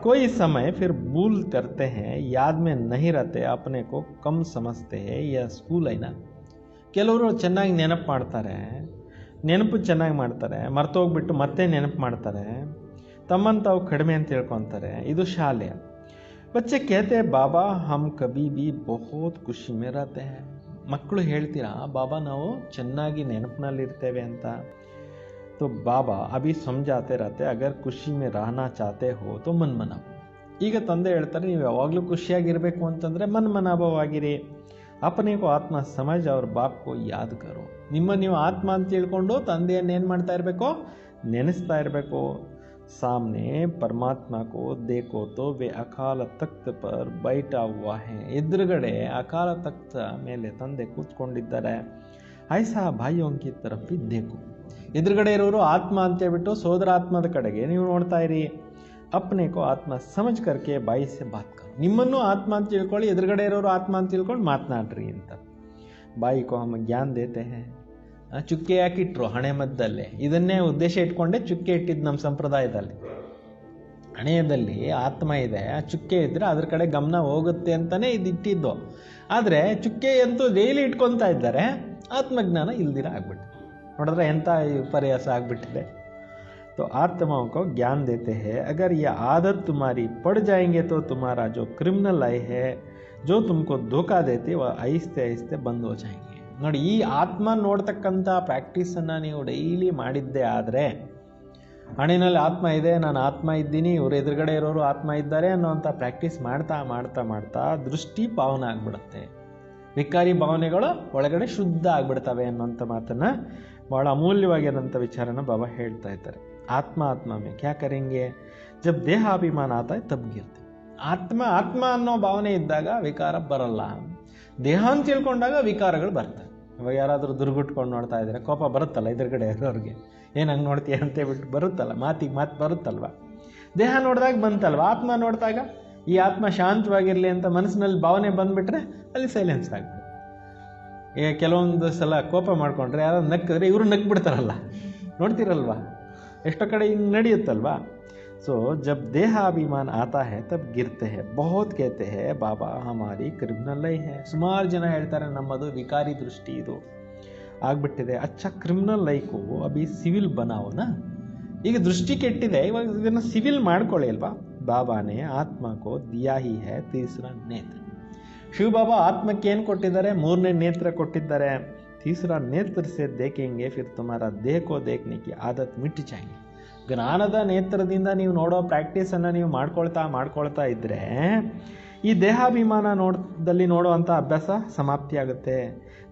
Speaker 1: कोई समय फिर भूल करते हैं, याद में नहीं रहते, अपने को कम समझते हैं. यह स्कूल है ना. ಕೆಲವರು ಚೆನ್ನಾಗಿ ನೆನಪು ಮಾಡ್ತಾರೆ, ನೆನಪು ಚೆನ್ನಾಗಿ ಮಾಡ್ತಾರೆ, ಮರ್ತೋಗ್ಬಿಟ್ಟು ಮತ್ತೆ ನೆನಪು ಮಾಡ್ತಾರೆ, ತಮ್ಮನ್ನು ತಾವು ಕಡಿಮೆ ಅಂತ ತಿಳ್ಕೊತಾರೆ. ಇದು ಶಾಲೆ. ಬಚ್ಚೆ ಕೇತೆ ಬಾಬಾ ಹಮ್ ಕಭಿ ಬಿ ಬಹುತ್ ಖುಷಿ ಮೇ ರಹತೆ ಹೈ. ಮಕ್ಕಳು ಹೇಳ್ತೀರಾ ಬಾಬಾ ನಾವು ಚೆನ್ನಾಗಿ ನೆನಪಿನಲ್ಲಿರ್ತೇವೆ ಅಂತ. तो बाबा अभी समझाते रहते अगर ಖುಷಿ में रहना चाहते हो तो मन मनाओ. ಈಗ ತಂದೆ ಹೇಳ್ತಾರೆ ನೀವು ಯಾವಾಗಲೂ ಖುಷಿಯಾಗಿರಬೇಕು ಅಂತಂದರೆ ಮನ್ ಮನಾಭವಾಗಿರಿ. अपने को आत्मा समझ और बाप को याद करो. ನಿಮ್ಮ ನೀವು ಆತ್ಮ ಅಂತ ತಿಳ್ಕೊಂಡು ತಂದೆಯನ್ನು ಏನು ಮಾಡ್ತಾ ಇರಬೇಕು, ನೆನೆಸ್ತಾ ಇರಬೇಕು. सामने परमात्मा को देखो तो वे अकाल तख्त पर बैठा हुआ है. ಎದುರುಗಡೆ ಅಕಾಲ ತಖ್ತ ಮೇಲೆ ತಂದೆ ಕೂತ್ಕೊಂಡಿದ್ದಾರೆ. ಐಸಾ ಭಾಯಿಯೋं की तरफ भी देखो. ಎದುರುಗಡೆ ಇರೋರು ಆತ್ಮ ಅಂತ ಹೇಳ್ಬಿಟ್ಟು ಸೋದರ ಆತ್ಮದ ಕಡೆಗೆ ನೀವು ನೋಡ್ತಾ ಇರಿ. ಅಪ್ನೆ ಕೋ ಆತ್ಮ ಸಮझ करके ಬಾಯಿ से बात करो. ನಿಮ್ಮನ್ನು ಆತ್ಮ ಅಂತ ತಿಳ್ಕೊಳ್ಳಿ, ಎದುರುಗಡೆ ಇರೋರು ಆತ್ಮ ಅಂತ ತಿಳ್ಕೊಂಡು ಮಾತನಾಡ್ರಿ ಅಂತ. ಬಾಯಿ ಕೋ ಹಮ್ ಜ್ಞಾನ ದೇತೆ ಹೈ. ಚುಕ್ಕೆ ಯಾಕಿಟ್ರು ಹಣೆ ಮದ್ದಲ್ಲೇ, ಇದನ್ನೇ ಉದ್ದೇಶ ಇಟ್ಕೊಂಡೆ ಚುಕ್ಕೆ ಇಟ್ಟಿದ್ದು ನಮ್ಮ ಸಂಪ್ರದಾಯದಲ್ಲಿ. ಹಣೆಯದಲ್ಲಿ ಆತ್ಮ ಇದೆ, ಆ ಚುಕ್ಕೆ ಇದ್ದರೆ ಅದ್ರ ಕಡೆ ಗಮನ ಹೋಗುತ್ತೆ ಅಂತಲೇ ಇದು ಇಟ್ಟಿದ್ದು. ಆದರೆ ಚುಕ್ಕೆ ಅಂತೂ ಡೈಲಿ ಇಟ್ಕೊತಾ ಇದ್ದಾರೆ, ಆತ್ಮಜ್ಞಾನ ಇಲ್ದಿರ ಆಗ್ಬಿಟ್ಟು ನೋಡಿದ್ರೆ ಎಂಥ ವಿಪರ್ಯಾಸ ಆಗಿಬಿಟ್ಟಿದೆ. तो आत्माओं को ज्ञान देते हैं अगर ये आदत तुम्हारी पड़ जाएंगे तो तुम्हारा जो क्रिमिनल आई है जो तुमको धोखा देते वह आहिस्ते आहिस्ते बंद हो जाएंगे. ನೋಡಿ ಈ ಆತ್ಮ ನೋಡ್ತಕ್ಕಂಥ ಪ್ರಾಕ್ಟೀಸನ್ನು ನೀವು ಡೈಲಿ ಮಾಡಿದ್ದೇ ಆದರೆ, ಹಣೆಯಲ್ಲಿ ಆತ್ಮ ಇದೆ, ನಾನು ಆತ್ಮ ಇದ್ದೀನಿ, ಇವರು ಎದುರುಗಡೆ ಇರೋರು ಆತ್ಮ ಇದ್ದಾರೆ ಅನ್ನೋಂಥ ಪ್ರಾಕ್ಟೀಸ್ ಮಾಡ್ತಾ ಮಾಡ್ತಾ ಮಾಡ್ತಾ ದೃಷ್ಟಿ ಪಾವನ ಆಗಿಬಿಡುತ್ತೆ. ವಿಕಾರಿ ಭಾವನೆಗಳು ಒಳಗಡೆ ಶುದ್ಧ ಆಗಿಬಿಡ್ತವೆ ಅನ್ನೋಂಥ ಮಾತನ್ನು ಭಾಳ ಅಮೂಲ್ಯವಾಗಿರೋಂಥ ವಿಚಾರನ ಬಾಬಾ ಹೇಳ್ತಾ ಇದ್ದಾರೆ. ಆತ್ಮ ಆತ್ಮ ಮೇ ಕ್ಯಾ ಕರೆಂಗೆ ಜಬ್ ದೇಹಾಭಿಮಾನ ಆತ ತಬ್ ಗಿರ್ತೆ. ಆತ್ಮ ಅನ್ನೋ ಭಾವನೆ ಇದ್ದಾಗ ವಿಕಾರ ಬರಲ್ಲ. ದೇಹ ಅಂತ ತಿಳ್ಕೊಂಡಾಗ ವಿಕಾರಗಳು ಬರ್ತವೆ. ಇವಾಗ ಯಾರಾದರೂ ದುರ್ಗುಟ್ಕೊಂಡು ನೋಡ್ತಾ ಇದ್ದಾರೆ ಕೋಪ ಬರುತ್ತಲ್ಲ ಎದುರುಗಡೆ ಇರೋರಿಗೆ, ಏನು ಹಂಗೆ ನೋಡ್ತೀಯ ಅಂತೇಳ್ಬಿಟ್ಟು ಬರುತ್ತಲ್ಲ, ಮಾತಿಗೆ ಮಾತು ಬರುತ್ತಲ್ವ. ದೇಹ ನೋಡಿದಾಗ ಬಂತಲ್ವ, ಆತ್ಮ ನೋಡಿದಾಗ ಈ ಆತ್ಮ ಶಾಂತವಾಗಿರಲಿ ಅಂತ ಮನಸ್ಸಿನಲ್ಲಿ ಭಾವನೆ ಬಂದುಬಿಟ್ರೆ ಅಲ್ಲಿ ಸೈಲೆನ್ಸ್ ಆಗಿಬಿಡುತ್ತೆ. ಈಗ ಕೆಲವೊಂದು ಸಲ ಕೋಪ ಮಾಡಿಕೊಂಡ್ರೆ ಯಾರು ನಕ್ಕಿದ್ರೆ ಇವರು ನಕ್ಬಿಡ್ತಾರಲ್ಲ, ನೋಡ್ತಿರಲ್ವ, ಎಷ್ಟೋ ಕಡೆ ಹಿಂಗೆ ನಡೆಯುತ್ತಲ್ವಾ. ಸೊ ಜಬ್ ದೇಹಾಭಿಮಾನ ಆತಾ ಹೈ ತಬ್ ಗಿರ್ತೆ ಹೈ. ಬಹುತ್ ಕೇತೆ ಹೈ ಬಾಬಾ ಹಮಾರಿ ಕ್ರಿಮಿನಲ್ ಹೈ. ಸುಮಾರು ಜನ ಹೇಳ್ತಾರೆ ನಮ್ಮದು ವಿಕಾರಿ ದೃಷ್ಟಿ ಇದು ಆಗ್ಬಿಟ್ಟಿದೆ. ಅಚ್ಚ ಕ್ರಿಮಿನಲ್ ಲೈಕು ಅಭಿ ಸಿವಿಲ್ ಬನಾವನ. ಈಗ ದೃಷ್ಟಿ ಕೆಟ್ಟಿದೆ, ಇವಾಗ ಇದನ್ನು ಸಿವಿಲ್ ಮಾಡ್ಕೊಳ್ಳಿ ಅಲ್ವಾ. ಬಾಬಾನೇ ಆತ್ಮಕೋ ದಿಯಾ ಹಿ ಹೈ ತೀಸರಾ ನೇತ್ರ. ಶಿವ ಬಾಬಾ ಆತ್ಮಕ್ಕೆ ಏನು ಕೊಟ್ಟಿದ್ದಾರೆ, ಮೂರನೇ ನೇತ್ರ ಕೊಟ್ಟಿದ್ದಾರೆ. ತೀಸರಾ ನೇತ್ರ ಸೆ ದೇಖೆಂಗೆ ಫಿರ್ ತುಮಾರಾ ದೇಹ ಕೋ ದೇಖ್ನೆ ಕಿ ಆದತ್ ಮಿಟ್ ಜಾಯೆಂಗೆ. ಜ್ಞಾನದ ನೇತ್ರದಿಂದ ನೀವು ನೋಡೋ ಪ್ರಾಕ್ಟೀಸನ್ನು ನೀವು ಮಾಡ್ಕೊಳ್ತಾ ಇದ್ದರೆ ಈ ದೇಹಾಭಿಮಾನ ನೋಡುವಂಥ ಅಭ್ಯಾಸ ಸಮಾಪ್ತಿ ಆಗುತ್ತೆ.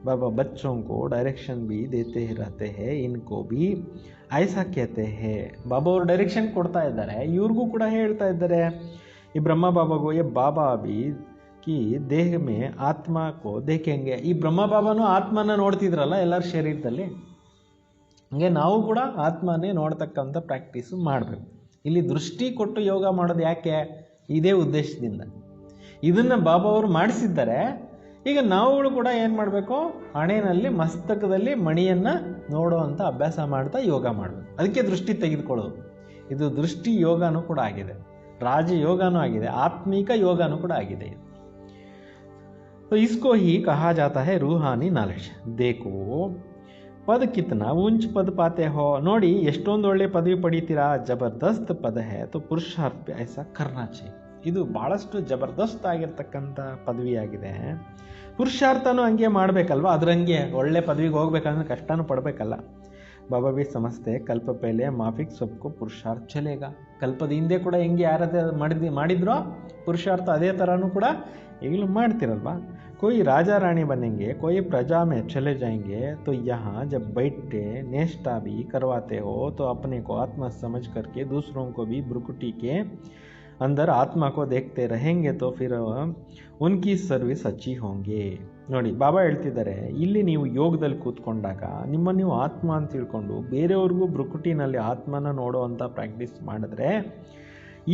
Speaker 1: ಬಾಬಾ ಬಚ್ಚೋं को डायरेक्शन भी देते ही रहते हैं, इनको भी ऐसा कहते हैं. ಬಾಬಾ ಅವರು ಡೈರೆಕ್ಷನ್ ಕೊಡ್ತಾ ಇದ್ದಾರೆ, ಇವ್ರಿಗೂ ಕೂಡ ಹೇಳ್ತಾ ಇದ್ದಾರೆ ಈ ಬ್ರಹ್ಮ ಬಾಬಾಗೂ. ये बाबा भी कि ದೇಹ ಮೇ ಆತ್ಮ ಕೋ ದೇಖೆಂಗೆ. ಈ ಬ್ರಹ್ಮ ಬಾಬಾನು ಆತ್ಮನ ನೋಡ್ತಿದ್ರಲ್ಲ ಎಲ್ಲರ ಶರೀರದಲ್ಲಿ, ಹಂಗೆ ನಾವು ಕೂಡ ಆತ್ಮನೇ ನೋಡ್ತಕ್ಕಂಥ ಪ್ರಾಕ್ಟೀಸು ಮಾಡಬೇಕು. ಇಲ್ಲಿ ದೃಷ್ಟಿ ಕೊಟ್ಟು ಯೋಗ ಮಾಡೋದು ಯಾಕೆ, ಇದೇ ಉದ್ದೇಶದಿಂದ ಇದನ್ನು ಬಾಬಾ ಅವರು ಮಾಡಿಸಿದ್ದಾರೆ. ಈಗ ನಾವುಗಳು ಕೂಡ ಏನು ಮಾಡಬೇಕು, ಹಣೆಯಲ್ಲಿ ಮಸ್ತಕದಲ್ಲಿ ಮಣಿಯನ್ನು ನೋಡುವಂಥ ಅಭ್ಯಾಸ ಮಾಡ್ತಾ ಯೋಗ ಮಾಡಬೇಕು. ಅದಕ್ಕೆ ದೃಷ್ಟಿ ತೆಗೆದುಕೊಳ್ಳೋದು. ಇದು ದೃಷ್ಟಿ ಯೋಗನೂ ಕೂಡ ಆಗಿದೆ, ರಾಜಯೋಗನೂ ಆಗಿದೆ, ಆತ್ಮಿಕ ಯೋಗನೂ ಕೂಡ ಆಗಿದೆ. तो इसको ही कहा जाता है रूहानी नॉलेज. देखो ಪದ ಕಿತನಾ ऊंच पद पाते हो. ನೋಡಿ ಎಷ್ಟೊಂದು ಒಳ್ಳೆ ಪದವಿ ಪಡಿತೀರಾ, ಜಬರ್ದಸ್ತ್ ಪದ ಹೈ ತೋ ಪುರುಷಾರ್ಥ ಐಸಾ ಕರ್ನಾ ಚಾಹಿಯೆ. ಇದು ಭಾಳಷ್ಟು ಜಬರ್ದಸ್ತ್ ಆಗಿರ್ತಕ್ಕಂಥ ಪದವಿಯಾಗಿದೆ. ಪುರುಷಾರ್ಥನೂ ಹಂಗೆ ಮಾಡಬೇಕಲ್ವ, ಅದ್ರಂಗೆ ಒಳ್ಳೆ ಪದವಿಗೆ ಹೋಗ್ಬೇಕಂದ್ರೆ ಕಷ್ಟನೂ ಪಡಬೇಕಲ್ಲ. ಬಾಬಾ ಬಿ ಸಮಸ್ತೆ ಕಲ್ಪ ಪಹಲೆ ಮಾಫಿಕ್ ಸಬ್ಕೋ ಪುರುಷಾರ್ಥ ಚಲೇಗ. ಕಲ್ಪದ ಹಿಂದೆ ಕೂಡ ಹೆಂಗೆ ಯಾರದೇ ಮಾಡಿದ್ರೋ ಪುರುಷಾರ್ಥ ಅದೇ ಥರನೂ ಕೂಡ ಈಗಲೂ ಮಾಡ್ತಿರಲ್ವಾ? कोई राजा रानी बनेंगे, कोई प्रजा में चले जाएंगे, तो यहाँ जब बैठते नेष्टा भी करवाते हो तो अपने को आत्मा समझ करके दूसरों को भी भ्रुकुटी के अंदर आत्मा को देखते रहेंगे तो फिर उनकी सर्विस अच्छी होंगे. ನೋಡಿ, ಬಾಬಾ ಹೇಳ್ತಿದ್ದಾರೆ, ಇಲ್ಲಿ ನೀವು ಯೋಗದಲ್ಲಿ ಕೂತ್ಕೊಂಡಾಗ ನಿಮ್ಮ ನೀವು ಆತ್ಮ ಅಂತ ತಿಳ್ಕೊಂಡು ಬೇರೆಯವ್ರಿಗೂ ಭ್ರುಕುಟಿನಲ್ಲಿ ಆತ್ಮನ ನೋಡೋವಂಥ ಪ್ರಾಕ್ಟೀಸ್ ಮಾಡಿದ್ರೆ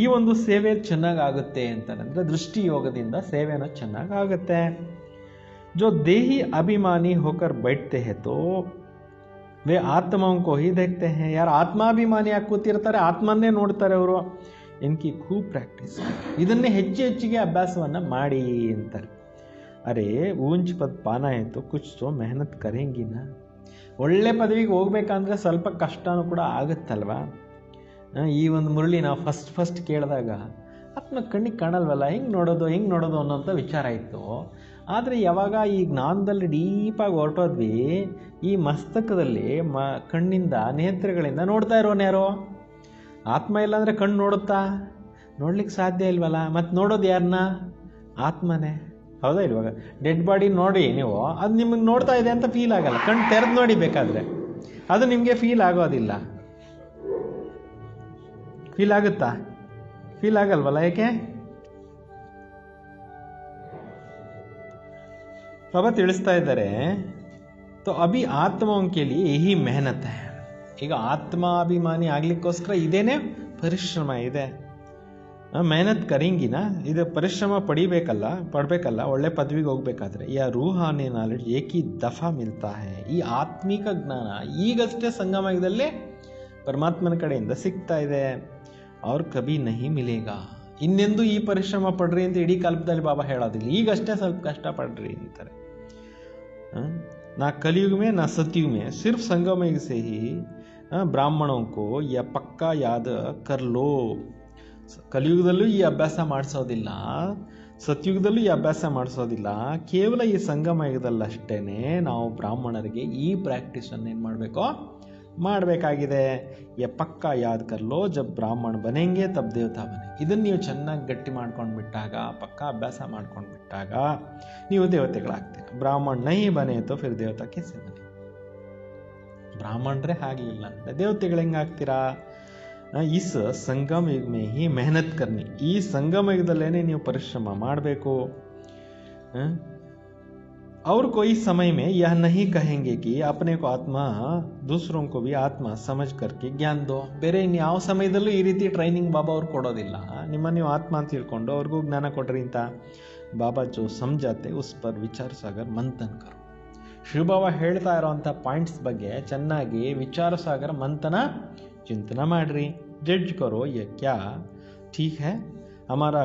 Speaker 1: ಈ ಒಂದು ಸೇವೆ ಚೆನ್ನಾಗಾಗುತ್ತೆ ಅಂತಾನಂದ್ರೆ ದೃಷ್ಟಿ ಯೋಗದಿಂದ ಸೇವೆನ ಚೆನ್ನಾಗಾಗುತ್ತೆ. जो देही अभिमानी होकर बैठते हैं तो वे आत्माओं को ही देखते हैं. ಯಾರು ಆತ್ಮಾಭಿಮಾನಿಯಾಗಿ ಕೂತಿರ್ತಾರೆ ಆತ್ಮನ್ನೇ ನೋಡ್ತಾರೆ ಅವರು. ಇನ್ಕಿ ಖೂಬ್ ಪ್ರಾಕ್ಟೀಸ್, ಇದನ್ನೇ ಹೆಚ್ಚಿಗೆ ಅಭ್ಯಾಸವನ್ನು ಮಾಡಿ ಅಂತಾರೆ. ಅರೆ ಊಂಚ್ ಪದ್ ಪಾನ ಆಯಿತು ಕುಚ್ ಸೋ ಮೆಹನತ್ ಕರೆಂಗಿನ. ಒಳ್ಳೆ ಪದವಿಗೆ ಹೋಗ್ಬೇಕಂದ್ರೆ ಸ್ವಲ್ಪ ಕಷ್ಟನೂ ಕೂಡ ಆಗುತ್ತಲ್ವಾ. ಈ ಒಂದು ಮುರಳಿ ನಾವು ಫಸ್ಟ್ ಕೇಳಿದಾಗ ಆತ್ಮ ಕಣ್ಣಿಗೆ ಕಾಣಲ್ವಲ್ಲ, ಹೆಂಗೆ ನೋಡೋದು ಅನ್ನೋಂಥ ವಿಚಾರ ಇತ್ತು. ಆದರೆ ಯಾವಾಗ ಈ ಜ್ಞಾನದಲ್ಲಿ ಡೀಪಾಗಿ ಹೊರಟೋದ್ವಿ, ಈ ಮಸ್ತಕದಲ್ಲಿ ಕಣ್ಣಿಂದ ನೇತ್ರಗಳಿಂದ ನೋಡ್ತಾ ಇರೋನು ಯಾರೋ. ಆತ್ಮ ಇಲ್ಲಾಂದರೆ ಕಣ್ಣು ನೋಡುತ್ತಾ? ನೋಡ್ಲಿಕ್ಕೆ ಸಾಧ್ಯ ಇಲ್ವಲ್ಲ. ಮತ್ತು ನೋಡೋದು ಯಾರನ್ನ? ಆತ್ಮನೇ. ಹೌದಾ ಇಲ್ವಾಗ? ಡೆಡ್ ಬಾಡಿ ನೋಡಿ ನೀವು, ಅದು ನಿಮಗೆ ನೋಡ್ತಾ ಇದೆ ಅಂತ ಫೀಲ್ ಆಗಲ್ಲ. ಕಣ್ಣು ತೆರೆದು ನೋಡಿ ಬೇಕಾದರೆ ಅದು ನಿಮಗೆ ಫೀಲ್ ಆಗೋದಿಲ್ಲ. ಫೀಲ್ ಆಗುತ್ತಾ? ಫೀಲ್ ಆಗಲ್ವಲ್ಲ. ಯಾಕೆ? ಬಾಬಾ ತಿಳಿಸ್ತಾ ಇದ್ದಾರೆ, तो अभी आत्माओं के लिए यही मेहनत है. ಈಗ ಆತ್ಮಾಭಿಮಾನಿ ಆಗ್ಲಿಕ್ಕೋಸ್ಕರ ಇದೇನೆ ಪರಿಶ್ರಮ ಇದೆ. ಮೆಹನತ್ ಕರಿಂಗಿನ, ಇದು ಪರಿಶ್ರಮ ಪಡಬೇಕಲ್ಲ ಒಳ್ಳೆ ಪದವಿಗೆ ಹೋಗ್ಬೇಕಾದ್ರೆ. ಯಾ ರೂಹಾನಿ ನಾಲೆಡ್ಜ್ ಏಕಿ ದಫಾ ಮಿಲ್ತಾ ಹೈ. ಈ ಆತ್ಮಿಕ ಜ್ಞಾನ ಈಗಷ್ಟೇ ಸಂಗಮದಲ್ಲಿ ಪರಮಾತ್ಮನ ಕಡೆಯಿಂದ ಸಿಗ್ತಾ ಇದೆ. ಅವ್ರ ಕಬಿ ನಹಿ ಮಿಲೇಗಾ. ಇನ್ನೆಂದು ಈ ಪರಿಶ್ರಮ ಪಡ್ರಿ ಅಂತ ಇಡೀ ಕಲ್ಪದಲ್ಲಿ ಬಾಬಾ ಹೇಳೋದಿಲ್ಲ. ಈಗಷ್ಟೇ ಸ್ವಲ್ಪ ಕಷ್ಟಪಡ್ರಿ ಅಂತಾರೆ. ನಾ ಕಲಿಯುಗ ಮೇ ನಾ ಸತ್ಯುಗ ಮೇ ಸಿರ್ಫ್ ಸಂಗಮ से ही ಬ್ರಾಹ್ಮಣೋं को यह पक्का याद कर लो. ಕಲಿಯುಗದಲ್ಲೂ ಈ ಅಭ್ಯಾಸ ಮಾಡಿಸೋದಿಲ್ಲ, ಸತ್ಯುಗದಲ್ಲೂ ಈ ಅಭ್ಯಾಸ ಮಾಡಿಸೋದಿಲ್ಲ. ಕೇವಲ ಈ ಸಂಗಮ ಯುಗದಲ್ಲಷ್ಟೇ ನಾವು ಬ್ರಾಹ್ಮಣರಿಗೆ ಈ ಪ್ರಾಕ್ಟೀಸನ್ನು ಏನು ಮಾಡಬೇಕೋ ಮಾಡಬೇಕಾಗಿದೆ. ಪಕ್ಕ ಯಾದ್ ಕರ್ಲೋ, ಜಬ್ ಬ್ರಾಹ್ಮಣ ಬನೆಂಗೆ ತಬ್ ದೇವತಾ ಬನೆ. ಇದನ್ನು ನೀವು ಚೆನ್ನಾಗಿ ಗಟ್ಟಿ ಮಾಡ್ಕೊಂಡು ಬಿಟ್ಟಾಗ, ಪಕ್ಕ ಅಭ್ಯಾಸ ಮಾಡ್ಕೊಂಡು ಬಿಟ್ಟಾಗ ನೀವು ದೇವತೆಗಳಾಗ್ತೀರ. ಬ್ರಾಹ್ಮಣ ನಹಿ ಬನೆ ತೋ ಫಿರ್ ದೇವತಾ ಕೇಸೆ ಬನೆ. ಬ್ರಾಹ್ಮಣರೇ ಆಗಲಿಲ್ಲ ಅಂದರೆ ದೇವತೆಗಳು ಹೆಂಗಾಗ್ತೀರಾ? ಇಸ್ ಸಂಗಮ ಯುಗ ಮೇ ಹಿ ಮೆಹನತ್ ಕರ್ನಿ. ಈ ಸಂಗಮ ಯುಗದಲ್ಲೇ ನೀವು ಪರಿಶ್ರಮ ಮಾಡಬೇಕು. और कोई समय में यह नहीं कहेंगे कि अपने को आत्मा दूसरों को भी आत्मा समझ करके ज्ञान दो. ಬೇರೆ ಇನ್ಯಾವ ಸಮಯದಲ್ಲೂ ಈ ರೀತಿ ಟ್ರೈನಿಂಗ್ ಬಾಬಾ ಅವ್ರು ಕೊಡೋದಿಲ್ಲ. ನಿಮ್ಮ ನೀವು ಆತ್ಮ ಅಂತ ತಿಳ್ಕೊಂಡು ಅವ್ರಿಗೂ ಜ್ಞಾನ ಕೊಡ್ರಿ ಅಂತ. ಬಾಬಾ ಜೋ ಸಮझाते उस पर विचार सागर मंथन करो. ಶಿವಬಾಬಾ ಹೇಳ್ತಾ ಇರೋವಂಥ ಪಾಯಿಂಟ್ಸ್ ಬಗ್ಗೆ ಚೆನ್ನಾಗಿ ವಿಚಾರ ಸಾಗರ ಮಂಥನ ಚಿಂತನೆ ಮಾಡ್ರಿ. ಜಡ್ಜ್ ಕರೋ ಯೆ ಕ್ಯಾ ಠೀಕ್ ಹೈ, ಹಮಾರಾ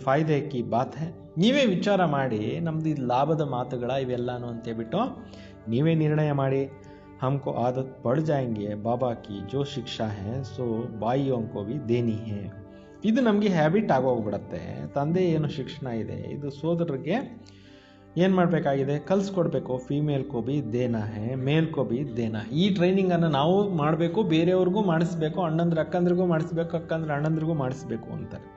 Speaker 1: ಫಾಯ್ದೆ ಕಿ ಬಾತ್ ಹೈ. ನೀವೇ ವಿಚಾರ ಮಾಡಿ, ನಮ್ದು ಇದು ಲಾಭದ ಮಾತುಗಳ ಇವೆಲ್ಲಾನು ಅಂತೇಳ್ಬಿಟ್ಟು ನೀವೇ ನಿರ್ಣಯ ಮಾಡಿ. हमको आदत पड़ जाएंगे बाबा की जो शिक्षा है सो ಬಾಯಿಯೋಂ ಕೋ ಭಿ ದೇನಿ ಹೈ. ಇದು ನಮಗೆ ಹ್ಯಾಬಿಟ್ ಆಗೋಗ್ಬಿಡತ್ತೆ. ತಂದೆ ಏನು ಶಿಕ್ಷಣ ಇದೆ ಇದು ಸೋದರರಿಗೆ ಏನು ಮಾಡಬೇಕಾಗಿದೆ? ಕಲಿಸ್ಕೊಡ್ಬೇಕು. ಫೀಮೇಲ್ ಕೋ ಭಿ ದೇನಾ ಹೈ, ಮೇಲ್ ಕೋ ಭಿ ದೇನಾ. ಈ ಟ್ರೈನಿಂಗನ್ನು ನಾವು ಮಾಡಬೇಕು, ಬೇರೆಯವ್ರಿಗೂ ಮಾಡಿಸ್ಬೇಕು. ಅಕ್ಕಂದ್ರಿಗೂ ಮಾಡಿಸ್ಬೇಕು, ಅಣ್ಣಂದ್ರಿಗೂ ಮಾಡಿಸ್ಬೇಕು ಅಂತಾರೆ.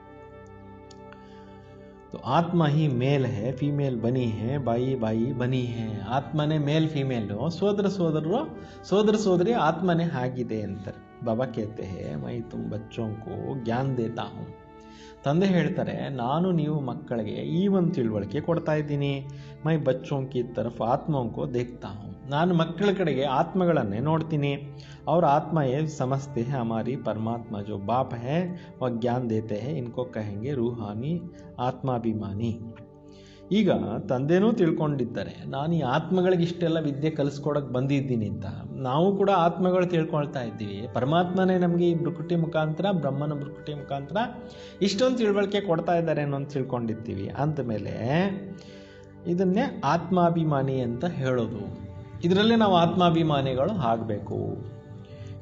Speaker 1: तो आत्मा ही मेल है, फीमेल बनी है, बाई बनी है. ಆತ್ಮನೇ ಮೇಲ್ ಫೀಮೇಲು, ಸೋದರ ಸೋದರಿ ಆತ್ಮನೇ ಆಗಿದೆ ಅಂತಾರೆ. ಬಾಬಾ ಕೇಳ್ತೆ ಹೇ ಮೈ ತುಮ್ ಬಚ್ಚೋಂ ಕೋ ಜ್ಞಾನ ದೇತಾ ಹೂಂ. ತಂದೆ ಹೇಳ್ತಾರೆ, ನಾನು ನೀವು ಮಕ್ಕಳಿಗೆ ಈ ಒಂದು ತಿಳುವಳಿಕೆ ಕೊಡ್ತಾ ಇದ್ದೀನಿ. ಮೈ ಬಚ್ಚೋಂ ಕಿ ತರಫ್ ಆತ್ಮೋಂ ಕೋ ದೇಖ್ತಾ ಹೂಂ. ನಾನು ಮಕ್ಕಳ ಕಡೆಗೆ ಆತ್ಮಗಳನ್ನೇ ನೋಡ್ತೀನಿ. और आत्मा ये समझते हैं हमारी परमात्मा जो बाप है वह ज्ञान देते हैं. इनको कहेंगे रूहानी ಆತ್ಮಾಭಿಮಾನಿ. ಈಗ ತಂದೆನೂ ತಿಳ್ಕೊಂಡಿದ್ದಾರೆ, ನಾನು ಈ ಆತ್ಮಗಳಿಗೆ ಇಷ್ಟೆಲ್ಲ ವಿದ್ಯೆ ಕಲಿಸ್ಕೊಡಕ್ಕೆ ಬಂದಿದ್ದೀನಿ ಅಂತ. ನಾವು ಕೂಡ ಆತ್ಮಗಳು ತಿಳ್ಕೊಳ್ತಾ ಇದ್ದೀವಿ. ಪರಮಾತ್ಮನೇ ನಮಗೆ ಈ ಭ್ರುಕುಟಿ ಮುಖಾಂತರ, ಬ್ರಹ್ಮನ ಭ್ರುಕುಟಿ ಮುಖಾಂತರ ಇಷ್ಟೊಂದು ತಿಳುವಳಿಕೆ ಕೊಡ್ತಾ ಇದ್ದಾರೆ ಅನ್ನೋ ತಿಳ್ಕೊಂಡಿರ್ತೀವಿ. ಅಂದಮೇಲೆ ಇದನ್ನೇ ಆತ್ಮಾಭಿಮಾನಿ ಅಂತ ಹೇಳೋದು. ಇದರಲ್ಲೇ ನಾವು ಆತ್ಮಾಭಿಮಾನಿಗಳು ಆಗಬೇಕು.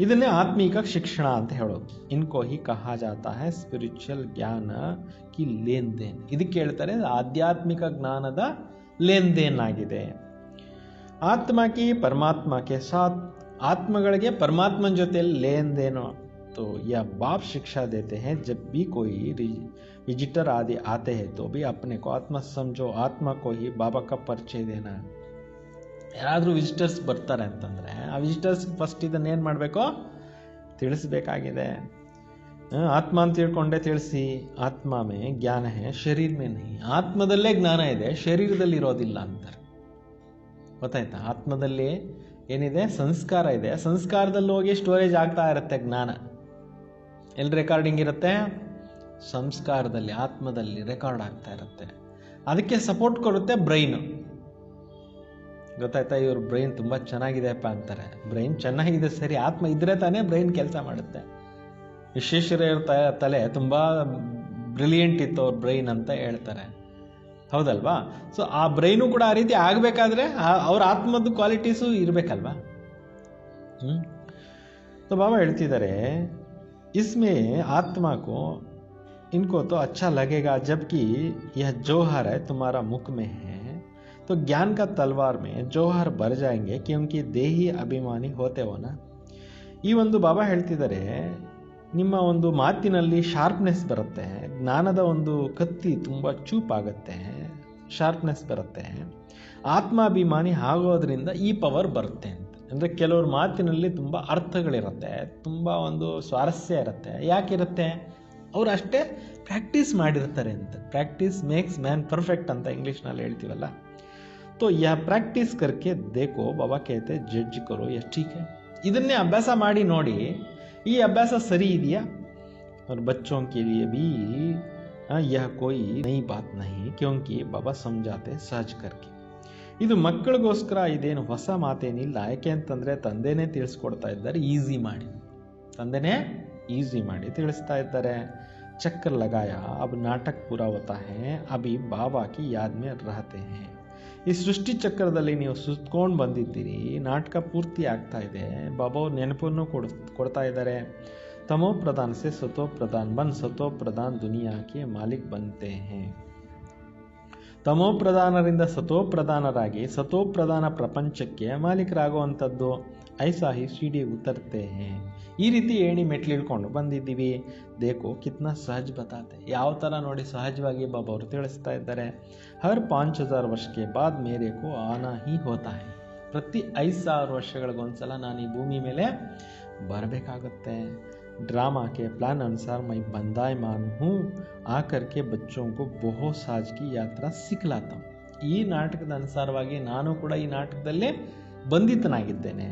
Speaker 1: ಇದನ್ನೇ ಆತ್ಮೀಕ ಶಿಕ್ಷಣ ಅಂತ ಹೇಳೋದು. ಇನ್ಕೋ ಹಿ ಕಹಾ ಜಾತಾ ಹೈ ಸ್ಪಿರಿಚುವಲ್ ಜ್ಞಾನ ಕಿ ಲೇನ್ ದೇನ್. ಇದಕ್ಕೆ ಹೇಳ್ತಾರೆ ಆಧ್ಯಾತ್ಮಿಕ ಜ್ಞಾನದ ಲೇನ್ ದೇನ್ ಆಗಿದೆ. ಆತ್ಮಕಿ ಪರಮಾತ್ಮಕ್ಕೆ ಸಾಥ್, ಆತ್ಮಗಳಿಗೆ ಪರಮಾತ್ಮನ ಜೊತೆಯಲ್ಲಿ ಲೇನ್ ದೇನು तो यह बाप शिक्षा देते हैं, जब भी कोई विजिटर आदि आते हैं तो भी अपने को आत्मा समझो, आत्मा को ही बाबಾ का ಪರಿಚಯ देना. ಯಾರಾದರೂ ವಿಸಿಟರ್ಸ್ ಬರ್ತಾರೆ ಅಂತಂದರೆ ಆ ವಿಸಿಟರ್ಸ್ ಫಸ್ಟ್ ಇದನ್ನೇನು ಮಾಡಬೇಕು, ತಿಳಿಸ್ಬೇಕಾಗಿದೆ. ಆತ್ಮ ಅಂತ ತಿಳ್ಕೊಂಡೆ ತಿಳಿಸಿ. ಆತ್ಮ ಮೇ ಜ್ಞಾನ ಹೇ, ಶರೀರ ಮೇ ನಹೀ. ಆತ್ಮದಲ್ಲೇ ಜ್ಞಾನ ಇದೆ, ಶರೀರದಲ್ಲಿ ಇರೋದಿಲ್ಲ ಅಂತಾರೆ. ಗೊತ್ತಾಯ್ತಾ? ಆತ್ಮದಲ್ಲಿ ಏನಿದೆ, ಸಂಸ್ಕಾರ ಇದೆ. ಸಂಸ್ಕಾರದಲ್ಲಿ ಹೋಗಿ ಸ್ಟೋರೇಜ್ ಆಗ್ತಾ ಇರುತ್ತೆ ಜ್ಞಾನ. ಎಲ್ಲಿ ರೆಕಾರ್ಡಿಂಗ್ ಇರುತ್ತೆ? ಸಂಸ್ಕಾರದಲ್ಲಿ, ಆತ್ಮದಲ್ಲಿ ರೆಕಾರ್ಡ್ ಆಗ್ತಾ ಇರುತ್ತೆ. ಅದಕ್ಕೆ ಸಪೋರ್ಟ್ ಕೊಡುತ್ತೆ ಬ್ರೈನು. ಗೊತ್ತಾಯ್ತಾ? ಇವ್ರ ಬ್ರೈನ್ ತುಂಬ ಚೆನ್ನಾಗಿದೆಯಪ್ಪ ಅಂತಾರೆ. ಬ್ರೈನ್ ಚೆನ್ನಾಗಿದೆ ಸರಿ, ಆತ್ಮ ಇದ್ರೆ ತಾನೇ ಬ್ರೈನ್ ಕೆಲಸ ಮಾಡುತ್ತೆ. ವಿಶ್ವೇಶ್ವರಯ್ಯ ತಲೆ ತುಂಬ ಬ್ರಿಲಿಯಂಟ್ ಇತ್ತು ಅವ್ರ ಬ್ರೈನ್ ಅಂತ ಹೇಳ್ತಾರೆ, ಹೌದಲ್ವಾ? ಸೊ ಆ ಬ್ರೈನು ಕೂಡ ಆ ರೀತಿ ಆಗಬೇಕಾದ್ರೆ ಅವ್ರ ಆತ್ಮದ ಕ್ವಾಲಿಟೀಸು ಇರಬೇಕಲ್ವಾ? तो बाबा ಹೇಳ್ತಿದ್ದಾರೆ, इसमें आत्मा को इनको तो अच्छा लगेगा, जबकि यह जौहर है तुम्हारा मुख में है, तो ज्ञान का तलवार में जौहर भर जाएंगे, क्योंकि देही अभिमानी होते हो ना. ಈ ಒಂದು ಬಾಬಾ ಹೇಳ್ತಿದ್ದಾರೆ, ನಿಮ್ಮ ಒಂದು ಮಾತಿನಲ್ಲಿ ಶಾರ್ಪ್ನೆಸ್ ಬರುತ್ತೆ, ಜ್ಞಾನದ ಒಂದು ಕತ್ತಿ ತುಂಬ ಚೂಪಾಗುತ್ತೆ, ಶಾರ್ಪ್ನೆಸ್ ಬರುತ್ತೆ. ಆತ್ಮಾಭಿಮಾನಿ ಆಗೋದ್ರಿಂದ ಈ ಪವರ್ ಬರುತ್ತೆ ಅಂತ. ಅಂದರೆ ಕೆಲವ್ರ ಮಾತಿನಲ್ಲಿ ತುಂಬ ಅರ್ಥಗಳಿರುತ್ತೆ, ತುಂಬ ಒಂದು ಸ್ವಾರಸ್ಯ ಇರುತ್ತೆ. ಯಾಕಿರುತ್ತೆ? ಅವ್ರು ಅಷ್ಟೇ ಪ್ರಾಕ್ಟೀಸ್ ಮಾಡಿರ್ತಾರೆ ಅಂತ. ಪ್ರಾಕ್ಟೀಸ್ ಮೇಕ್ಸ್ ಮ್ಯಾನ್ ಪರ್ಫೆಕ್ಟ್ ಅಂತ ಇಂಗ್ಲೀಷ್ನಲ್ಲಿ ಹೇಳ್ತೀವಲ್ಲ. तो यह प्रैक्टिस करके देखो, बाबा कहते जज करो ये ठीक है. ಇದನ್ನೇ ಅಭ್ಯಾಸ ಮಾಡಿ ನೋಡಿ, ಈ ಅಭ್ಯಾಸ ಸರಿ ಇದೆಯಾ? और बच्चों के लिए भी यह कोई नई बात नहीं, क्योंकि बाबा समझाते सहज करके. ಇದು ಮಕ್ಕಳಿಗೋಸ್ಕರ ಇದೇನು ಹೊಸ ಮಾತೇನಿಲ್ಲ. ಯಾಕೆ ಅಂತಂದರೆ ತಂದೆನೇ ತಿಳಿಸ್ಕೊಡ್ತಾ ಇದ್ದಾರೆ, ಈಸಿ ಮಾಡಿ. ತಂದೆನೇ ಈಸಿ ಮಾಡಿ ತಿಳಿಸ್ತಾ ಇದ್ದಾರೆ. ಚಕ್ರ ಲಗಾಯ, अब नाटक पूरा होता है, अभी बाबा की याद में रहते हैं. ಈ ಸೃಷ್ಟಿ ಚಕ್ರದಲ್ಲಿ ನೀವು ಸುತ್ಕೊಂಡು ಬಂದಿದ್ದೀರಿ, ನಾಟಕ ಪೂರ್ತಿ ಆಗ್ತಾ ಇದೆ. ಬಾಬಾ ನೆನಪನ್ನು ಕೊಡ್ತಾ ಇದ್ದಾರೆ. ತಮೋ ಪ್ರಧಾನ ಸೆ ಸತೋ ಪ್ರಧಾನ ಬನ್ ಸತೋ ಪ್ರಧಾನ ದುನಿಯಾಕ್ಕೆ ಮಾಲಿಕ್ ಬಂತೆ ಹೇ. ತಮೋ ಪ್ರಧಾನರಿಂದ ಸತೋ ಪ್ರಧಾನರಾಗಿ ಸತೋ ಪ್ರಧಾನ ಪ್ರಪಂಚಕ್ಕೆ ಮಾಲೀಕರಾಗುವಂಥದ್ದು. ಐಸಾ ಹಿ ಸೀಡಿ ಉತರ್ತೆ ಹೇ. ಈ ರೀತಿ ಏಣಿ ಮೆಟ್ಲು ಇಳ್ಕೊಂಡು ಬಂದಿದ್ದೀವಿ. ದೇಖೋ ಕಿತ್ನಾ ಸಹಜ್ ಬತಾತೆ. ಯಾವ ಥರ ನೋಡಿ ಸಹಜವಾಗಿ ಬಾಬಾ ಅವರು ತಿಳಿಸ್ತಾ ಇದ್ದಾರೆ. ಹರ್ 5000 ವರ್ಷಕ್ಕೆ ಬಾದ್ ಮೇರೆ ಕೋ ಆನಾ ಹಿ ಹೋತಾ ಹೈ. ಪ್ರತಿ 5000 ವರ್ಷಗಳಿಗೊಂದ್ಸಲ ನಾನು ಈ ಭೂಮಿ ಮೇಲೆ ಬರಬೇಕಾಗತ್ತೆ. ड्रामा के प्लान अनुसार मैं बंदायमान हूँ, आकर के बच्चों को बहुत साज की यात्रा सिखलाता हूँ. ಈ ನಾಟಕದ ಅನುಸಾರವಾಗಿ ನಾನು ಕೂಡ ಈ ನಾಟಕದಲ್ಲೇ ಬಂಧಿತನಾಗಿದ್ದೇನೆ.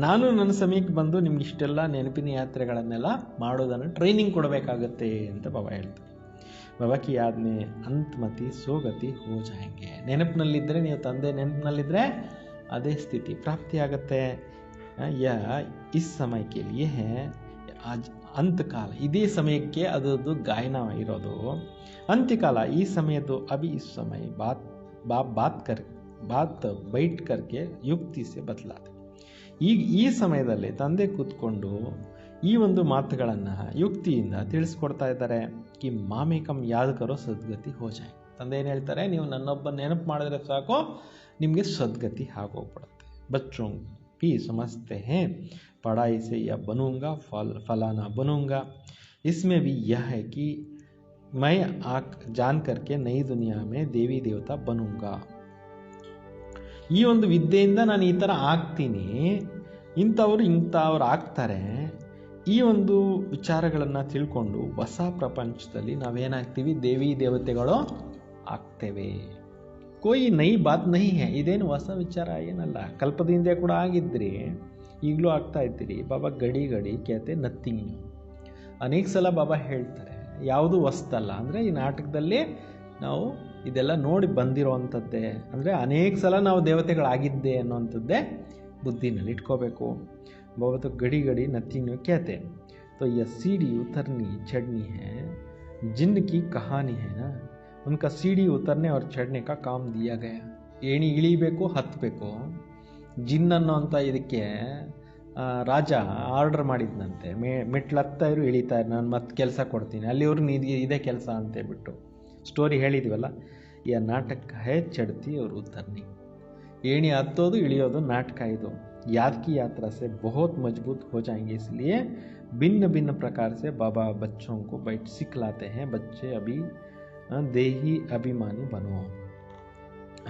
Speaker 1: ನಾನು ನನ್ನ ಸಮಯಕ್ಕೆ ಬಂದು ನಿಮ್ಗೆ ಇಷ್ಟೆಲ್ಲ ನೆನಪಿನ ಯಾತ್ರೆಗಳನ್ನೆಲ್ಲ ಮಾಡೋದನ್ನು ಟ್ರೈನಿಂಗ್ ಕೊಡಬೇಕಾಗತ್ತೆ ಅಂತ ಬಾಬಾ ಹೇಳ್ತಾರೆ. ಬಾಬಾ ಕಿ ಯಾದ್ ಮೇ ಅಂತಮತಿ ಸೋಗತಿ ಹೋ ಜಾಯಂಗೆ. ನೆನಪಿನಲ್ಲಿದ್ದರೆ, ನೀವು ತಂದೆ ನೆನಪಿನಲ್ಲಿದ್ದರೆ ಅದೇ ಸ್ಥಿತಿ ಪ್ರಾಪ್ತಿಯಾಗತ್ತೆ. ಯಾ ಇಸ್ ಸಮಯಕ್ಕೆ ಲಿಯೇ ಹೇ, ಅಂತ್ಯಕಾಲ. ಇದೇ ಸಮಯಕ್ಕೆ ಅದರದ್ದು ಗಾಯನ ಇರೋದು. ಅಂತ್ಯಕಾಲ ಈ ಸಮಯದ್ದು. ಅಭಿ ಇಸ್ ಸಮಯ ಬಾತ್ ಬೈಟ್ ಕರ್ಕೆ ಯುಕ್ತಿ ಸೆ ಬದಲಾದೆ. ಈಗ ಈ ಸಮಯದಲ್ಲಿ ತಂದೆ ಕೂತ್ಕೊಂಡು ಈ ಒಂದು ಮಾತುಗಳನ್ನು ಯುಕ್ತಿಯಿಂದ ತಿಳಿಸ್ಕೊಡ್ತಾ ಇದ್ದಾರೆ. ಕಿ ಮಾಮೇಕಂ ಯಾದ್ ಕರೋ ಸದ್ಗತಿ ಹೋ ಜಾಯ್. ತಂದೆ ಏನು ಹೇಳ್ತಾರೆ, ನೀವು ನನ್ನೊಬ್ಬ ನೆನಪು ಮಾಡಿದ್ರೆ ಸಾಕು, ನಿಮಗೆ ಸದ್ಗತಿ ಆಗೋಗ್ಬಿಡುತ್ತೆ. ಬಚ್ಚೋं भी समझते हैं पढ़ाई से यह बनूंगा, फलाना बनूंगा. इसमें भी यह है कि मैं जान करके नई दुनिया में देवी देवता बनूंगा. ಈ ಒಂದು ವಿದ್ಯೆಯಿಂದ ನಾನು ಈ ಥರ ಆಗ್ತೀನಿ, ಇಂಥವ್ರು ಆಗ್ತಾರೆ. ಈ ಒಂದು ವಿಚಾರಗಳನ್ನು ತಿಳ್ಕೊಂಡು ಹೊಸ ಪ್ರಪಂಚದಲ್ಲಿ ನಾವೇನಾಗ್ತೀವಿ, ದೇವಿ ದೇವತೆಗಳು ಆಗ್ತೇವೆ. ಕೋಯಿ ನೈ ಬಾತ್ ನಹಿ ಹೇ. ಇದೇನು ಹೊಸ ವಿಚಾರ ಏನಲ್ಲ, ಕಲ್ಪದ ಹಿಂದೆ ಕೂಡ ಆಗಿದ್ರಿ, ಈಗಲೂ ಆಗ್ತಾ ಇದ್ದೀರಿ. ಬಾಬಾ ಗಡಿ ಕೇತೆ ನಥಿಂಗ್. ಅನೇಕ ಸಲ ಬಾಬಾ ಹೇಳ್ತಾರೆ, ಯಾವುದು ಹೊಸ್ತಲ್ಲ. ಅಂದರೆ ಈ ನಾಟಕದಲ್ಲಿ ನಾವು ಇದೆಲ್ಲ ನೋಡಿ ಬಂದಿರೋವಂಥದ್ದೇ. ಅಂದರೆ ಅನೇಕ ಸಲ ನಾವು ದೇವತೆಗಳಾಗಿದ್ದೆ ಅನ್ನೋವಂಥದ್ದೇ ಬುದ್ಧಿನಲ್ಲಿ ಇಟ್ಕೋಬೇಕು. ಬಾಬಾ तो ಗಡಿ ನಥಿಂಗ್ कहते. तो यह सीढ़ी उतरनी चढ़नी है, जिन की कहानी है ना, उनका सीढ़ी उतरने और चढ़ने का काम दिया गया. ಏಣಿ ಇಳಿಬೇಕು, ಹತ್ತಬೇಕು. ಜಿನ್ ಅನ್ನೋಂಥ ಇದಕ್ಕೆ ರಾಜ ಆರ್ಡರ್ ಮಾಡಿದ್ನಂತೆ, ಮೆಟ್ಲು ಹತ್ತಾ ಇರು, ಇಳಿತಾ ಇರು, ನಾನು ಮತ್ತೆ ಕೆಲಸ ಕೊಡ್ತೀನಿ, ಅಲ್ಲಿವ್ರಿಗೆ ಇದೇ ಕೆಲಸ ಅಂತೇಳ್ಬಿಟ್ಟು ಸ್ಟೋರಿ ಹೇಳಿದ್ವಲ್ಲ. ಈ ನಾಟಕ ಹೇ ಚಡ್ತಿ ಅವ್ರು ಉತ್ತರ್ನಿ. ಏಣಿ ಹತ್ತೋದು ಇಳಿಯೋದು ನಾಟಕ ಇದು. याद की यात्रा से बहुत मजबूत हो जाएंगे, इसलिए भिन्न भिन्न प्रकार से बाबा बच्चों को बैठ सिखलाते हैं, बच्चे अभी ದೇಹಿ ಅಭಿಮಾನಿ ಬನೋ.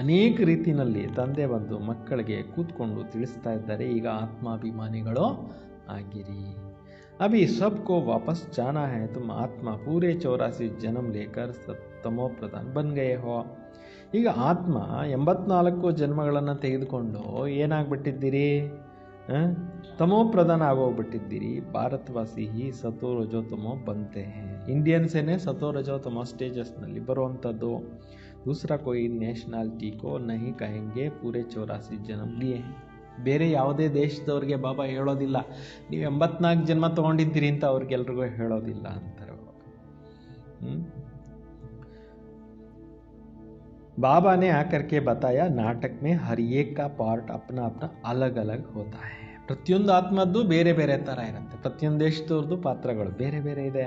Speaker 1: ಅನೇಕ ರೀತಿಯಲ್ಲಿ ತಂದೆ ಬಂದು ಮಕ್ಕಳಿಗೆ ಕೂತ್ಕೊಂಡು ತಿಳಿಸ್ತಾ ಇದ್ದಾರೆ, ಈಗ ಆತ್ಮಾಭಿಮಾನಿಗಳು ಆಗಿರಿ. अभी सबको वापस जाना है, तुम आत्मा पूरे 84 जन्म लेकर तमो प्रधान बन गए हो. ಈಗ ಆತ್ಮ 84 ಜನ್ಮಗಳನ್ನು ತೆಗೆದುಕೊಂಡು ಏನಾಗ್ಬಿಟ್ಟಿದ್ದೀರಿ? ತಮೋ ಪ್ರಧಾನ ಆಗೋಗ್ಬಿಟ್ಟಿದ್ದೀರಿ. ಭಾರತವಾಸಿ ಹಿ ಸತೋ ರಜೋ ತಮೋ ಬಂತೆ ಹೇ. ಇಂಡಿಯನ್ಸೇನೆ ಸತೋ ರಜೋ ತಮೋ ಸ್ಟೇಜಸ್ನಲ್ಲಿ ಬರುವಂಥದ್ದು. दूसरा कोई ನ್ಯಾಷನಾಲಿಟಿ ಕೋ ನಹಿ ಕಹೆಂಗೆ ಪೂರೆ 84 ಜನ್ಮ ಲಿಯೇ. ಬೇರೆ ಯಾವುದೇ ದೇಶದವ್ರಿಗೆ ಬಾಬಾ ಹೇಳೋದಿಲ್ಲ ನೀವು 84 ಜನ್ಮ ತೊಗೊಂಡಿದ್ದೀರಿ ಅಂತ ಅವ್ರಿಗೆಲ್ರಿಗೂ ಹೇಳೋದಿಲ್ಲ ಅಂತಾರೆ बाबा ने आकर के बताया, नाटक में हर एक का पार्ट अपना अपना अलग अलग होता है. ಪ್ರತಿಯೊಂದು ಆತ್ಮದ್ದು ಬೇರೆ ಬೇರೆ ಥರ ಇರುತ್ತೆ. ಪ್ರತಿಯೊಂದು ದೇಶದವ್ರದ್ದು ಪಾತ್ರಗಳು ಬೇರೆ ಬೇರೆ ಇದೆ.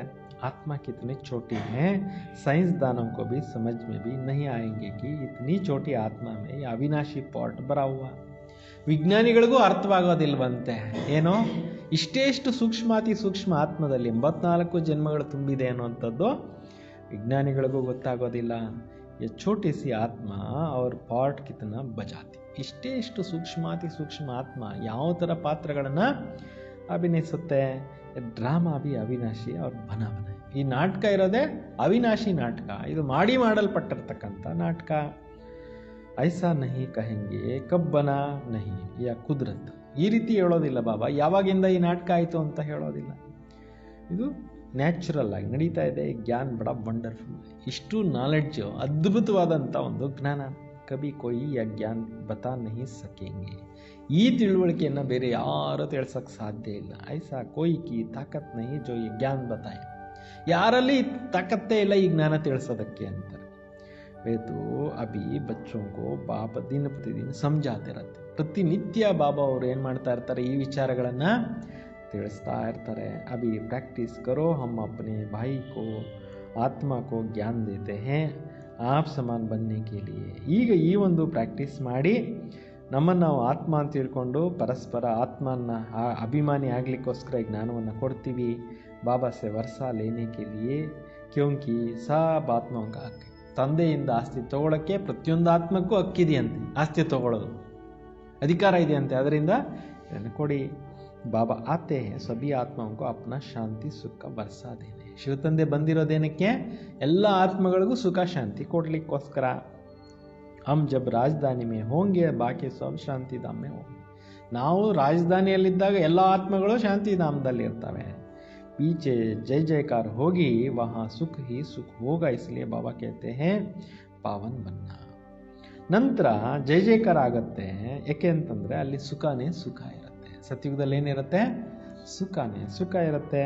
Speaker 1: आत्मा कितनी छोटी है, साइंसदानों को भी समझ में भी नहीं आएंगे कि इतनी छोटी आत्मा में ये अविनाशी पार्ट भरा हुआ. ವಿಜ್ಞಾನಿಗಳಿಗೂ ಅರ್ಥವಾಗೋದಿಲ್ವಂತೆ, ಏನೋ ಇಷ್ಟೇಷ್ಟು ಸೂಕ್ಷ್ಮಾತಿ ಸೂಕ್ಷ್ಮ ಆತ್ಮದಲ್ಲಿ 84 ಜನ್ಮಗಳು ತುಂಬಿದೆ ಅನ್ನುವಂಥದ್ದು ವಿಜ್ಞಾನಿಗಳಿಗೂ ಗೊತ್ತಾಗೋದಿಲ್ಲ. ये छोटी सी आत्मा और पार्ट कितना बजाती. ಇಷ್ಟೇಷ್ಟು ಸೂಕ್ಷ್ಮಾತಿ ಸೂಕ್ಷ್ಮ ಆತ್ಮ ಯಾವ ಥರ ಪಾತ್ರಗಳನ್ನು ಅಭಿನಯಿಸುತ್ತೆ. ಡ್ರಾಮಾ ಬಿ ಅವಿನಾಶಿ ಅವ್ರ ಬನ ಬನ. ಈ ನಾಟಕ ಇರೋದೇ ಅವಿನಾಶಿ ನಾಟಕ, ಇದು ಮಾಡಲ್ಪಟ್ಟಿರ್ತಕ್ಕಂಥ ನಾಟಕ. ಐಸಾ ನಹಿ ಕಹೆಂಗೆ ಕಬ್ ಬನಾ ನಹಿ ಯಾ ಕುದ್ರತ್. ಈ ರೀತಿ ಹೇಳೋದಿಲ್ಲ ಬಾಬಾ, ಯಾವಾಗಿಂದ ಈ ನಾಟಕ ಆಯಿತು ಅಂತ ಹೇಳೋದಿಲ್ಲ. ಇದು ನ್ಯಾಚುರಲ್ ಆಗಿ ನಡೀತಾ ಇದೆ. ಜ್ಞಾನ ಬಡ ವಂಡರ್ಫುಲ್. ಇಷ್ಟು ನಾಲೆಡ್ಜು, ಅದ್ಭುತವಾದಂಥ ಒಂದು ಜ್ಞಾನ. ಕಬಿ ಕೊಯಿ ಯಾ ಜ್ಞಾನ ಬತಾ ನಹಿ ಸಕೆಂಗೆ. ಈ ತಿಳುವಳಿಕೆಯನ್ನು ಬೇರೆ ಯಾರು ತಿಳಿಸೋಕ್ಕೆ ಸಾಧ್ಯ ಇಲ್ಲ. ಐಸಾ ಕೊಯ್ ಕಿ ತಾಕತ್ ನಹಿ ಜೋ ಈ ಜ್ಞಾನ ಬತಾಯ. ಯಾರಲ್ಲಿ ತಾಕತ್ತೇ ಇಲ್ಲ ಈ ಜ್ಞಾನ ತಿಳಿಸೋದಕ್ಕೆ ಅಂತಾರೆ. ವೇದು ಅಭಿ ಬಚ್ಚೋं को ಬಾಪ ದಿನ ಪ್ರತಿದಿನ ಸಮಜಾತೆ ಇರತ್ತೆ. ಪ್ರತಿನಿತ್ಯ ಬಾಬಾ ಅವರು ಏನು ಮಾಡ್ತಾ ಇರ್ತಾರೆ, ಈ ವಿಚಾರಗಳನ್ನು ತಿಳಿಸ್ತಾ ಇರ್ತಾರೆ. ಅಭಿ ಪ್ರಾಕ್ಟೀಸ್ ಕರೋ, ಹಮ್ ಅಪ್ನೆ ಭಾಯಿ ಕೋ ಆತ್ಮ ಕೋ ಜ್ಞಾನ ದೇತೆ ಹೇ ಆಪ್ ಸಮಾನ್ ಬನ್ನೆ ಕೆ ಲಿಯೇ. ಈಗ ಈ ಒಂದು ಪ್ರಾಕ್ಟೀಸ್ ಮಾಡಿ ನಮ್ಮನ್ನು ನಾವು ಆತ್ಮ ಅಂತ ತಿಳ್ಕೊಂಡು ಪರಸ್ಪರ ಆತ್ಮನ ಅಭಿಮಾನಿ ಆಗಲಿಕ್ಕೋಸ್ಕರ ಜ್ಞಾನವನ್ನು ಕೊಡ್ತೀವಿ. ಬಾಬಾ ಸೆ ವರ್ಷ ಲೇನೆ ಕೆ ಲಿಯೇ, ಕ್ಯೋಂಕಿ ಸಬ್ ಆತ್ಮೋಂ ಕಾ ಹಕ್. ತಂದೆಯಿಂದ ಆಸ್ತಿ ತಗೊಳ್ಳೋಕ್ಕೆ ಪ್ರತಿಯೊಂದು ಆತ್ಮಕ್ಕೂ ಹಕ್ಕಿದೆಯಂತೆ, ಆಸ್ತಿ ತಗೊಳ್ಳೋದು ಅಧಿಕಾರ ಇದೆಯಂತೆ. ಅದರಿಂದ ಇದನ್ನು ಕೊಡಿ. ಬಾಬಾ ಆತೆ ಹೇ ಸಭಿ ಆತ್ಮಕ್ಕೂ ಅಪ್ನ ಶಾಂತಿ ಸುಖ ಬರ್ಸಾ ದೇನೆ. ಶಿವತಂದೆ ಬಂದಿರೋದೇನಕ್ಕೆ? ಎಲ್ಲ ಆತ್ಮಗಳಿಗೂ ಸುಖ ಶಾಂತಿ ಕೊಡ್ಲಿಕ್ಕೋಸ್ಕರ. ಹಮ್ ಜಬ್ ರಾಜಧಾನಿ ಮೇ ಹೋಂಗೆ ಬಾಕಿ ಸಬ್ ಶಾಂತಿಧಾಮ್ ಮೇ ಹೋಂಗೆ. ನಾವು ರಾಜಧಾನಿಯಲ್ಲಿದ್ದಾಗ ಎಲ್ಲ ಆತ್ಮಗಳು ಶಾಂತಿಧಾಮದಲ್ಲಿ ಇರ್ತವೆ. पीछे जय जयकार होगी वहाँ सुख ही सुख होगा. इसलिए बाबा कहते हैं पावन बनना. ನಂತರ ಜಯ ಜಯಕಾರ ಆಗುತ್ತೆ. ಏಕೆ ಅಂತಂದರೆ ಅಲ್ಲಿ ಸುಖನೇ ಸುಖ ಇರುತ್ತೆ. ಸತ್ಯುಗದಲ್ಲಿ ಏನಿರುತ್ತೆ? ಸುಖನೇ ಸುಖ ಇರುತ್ತೆ.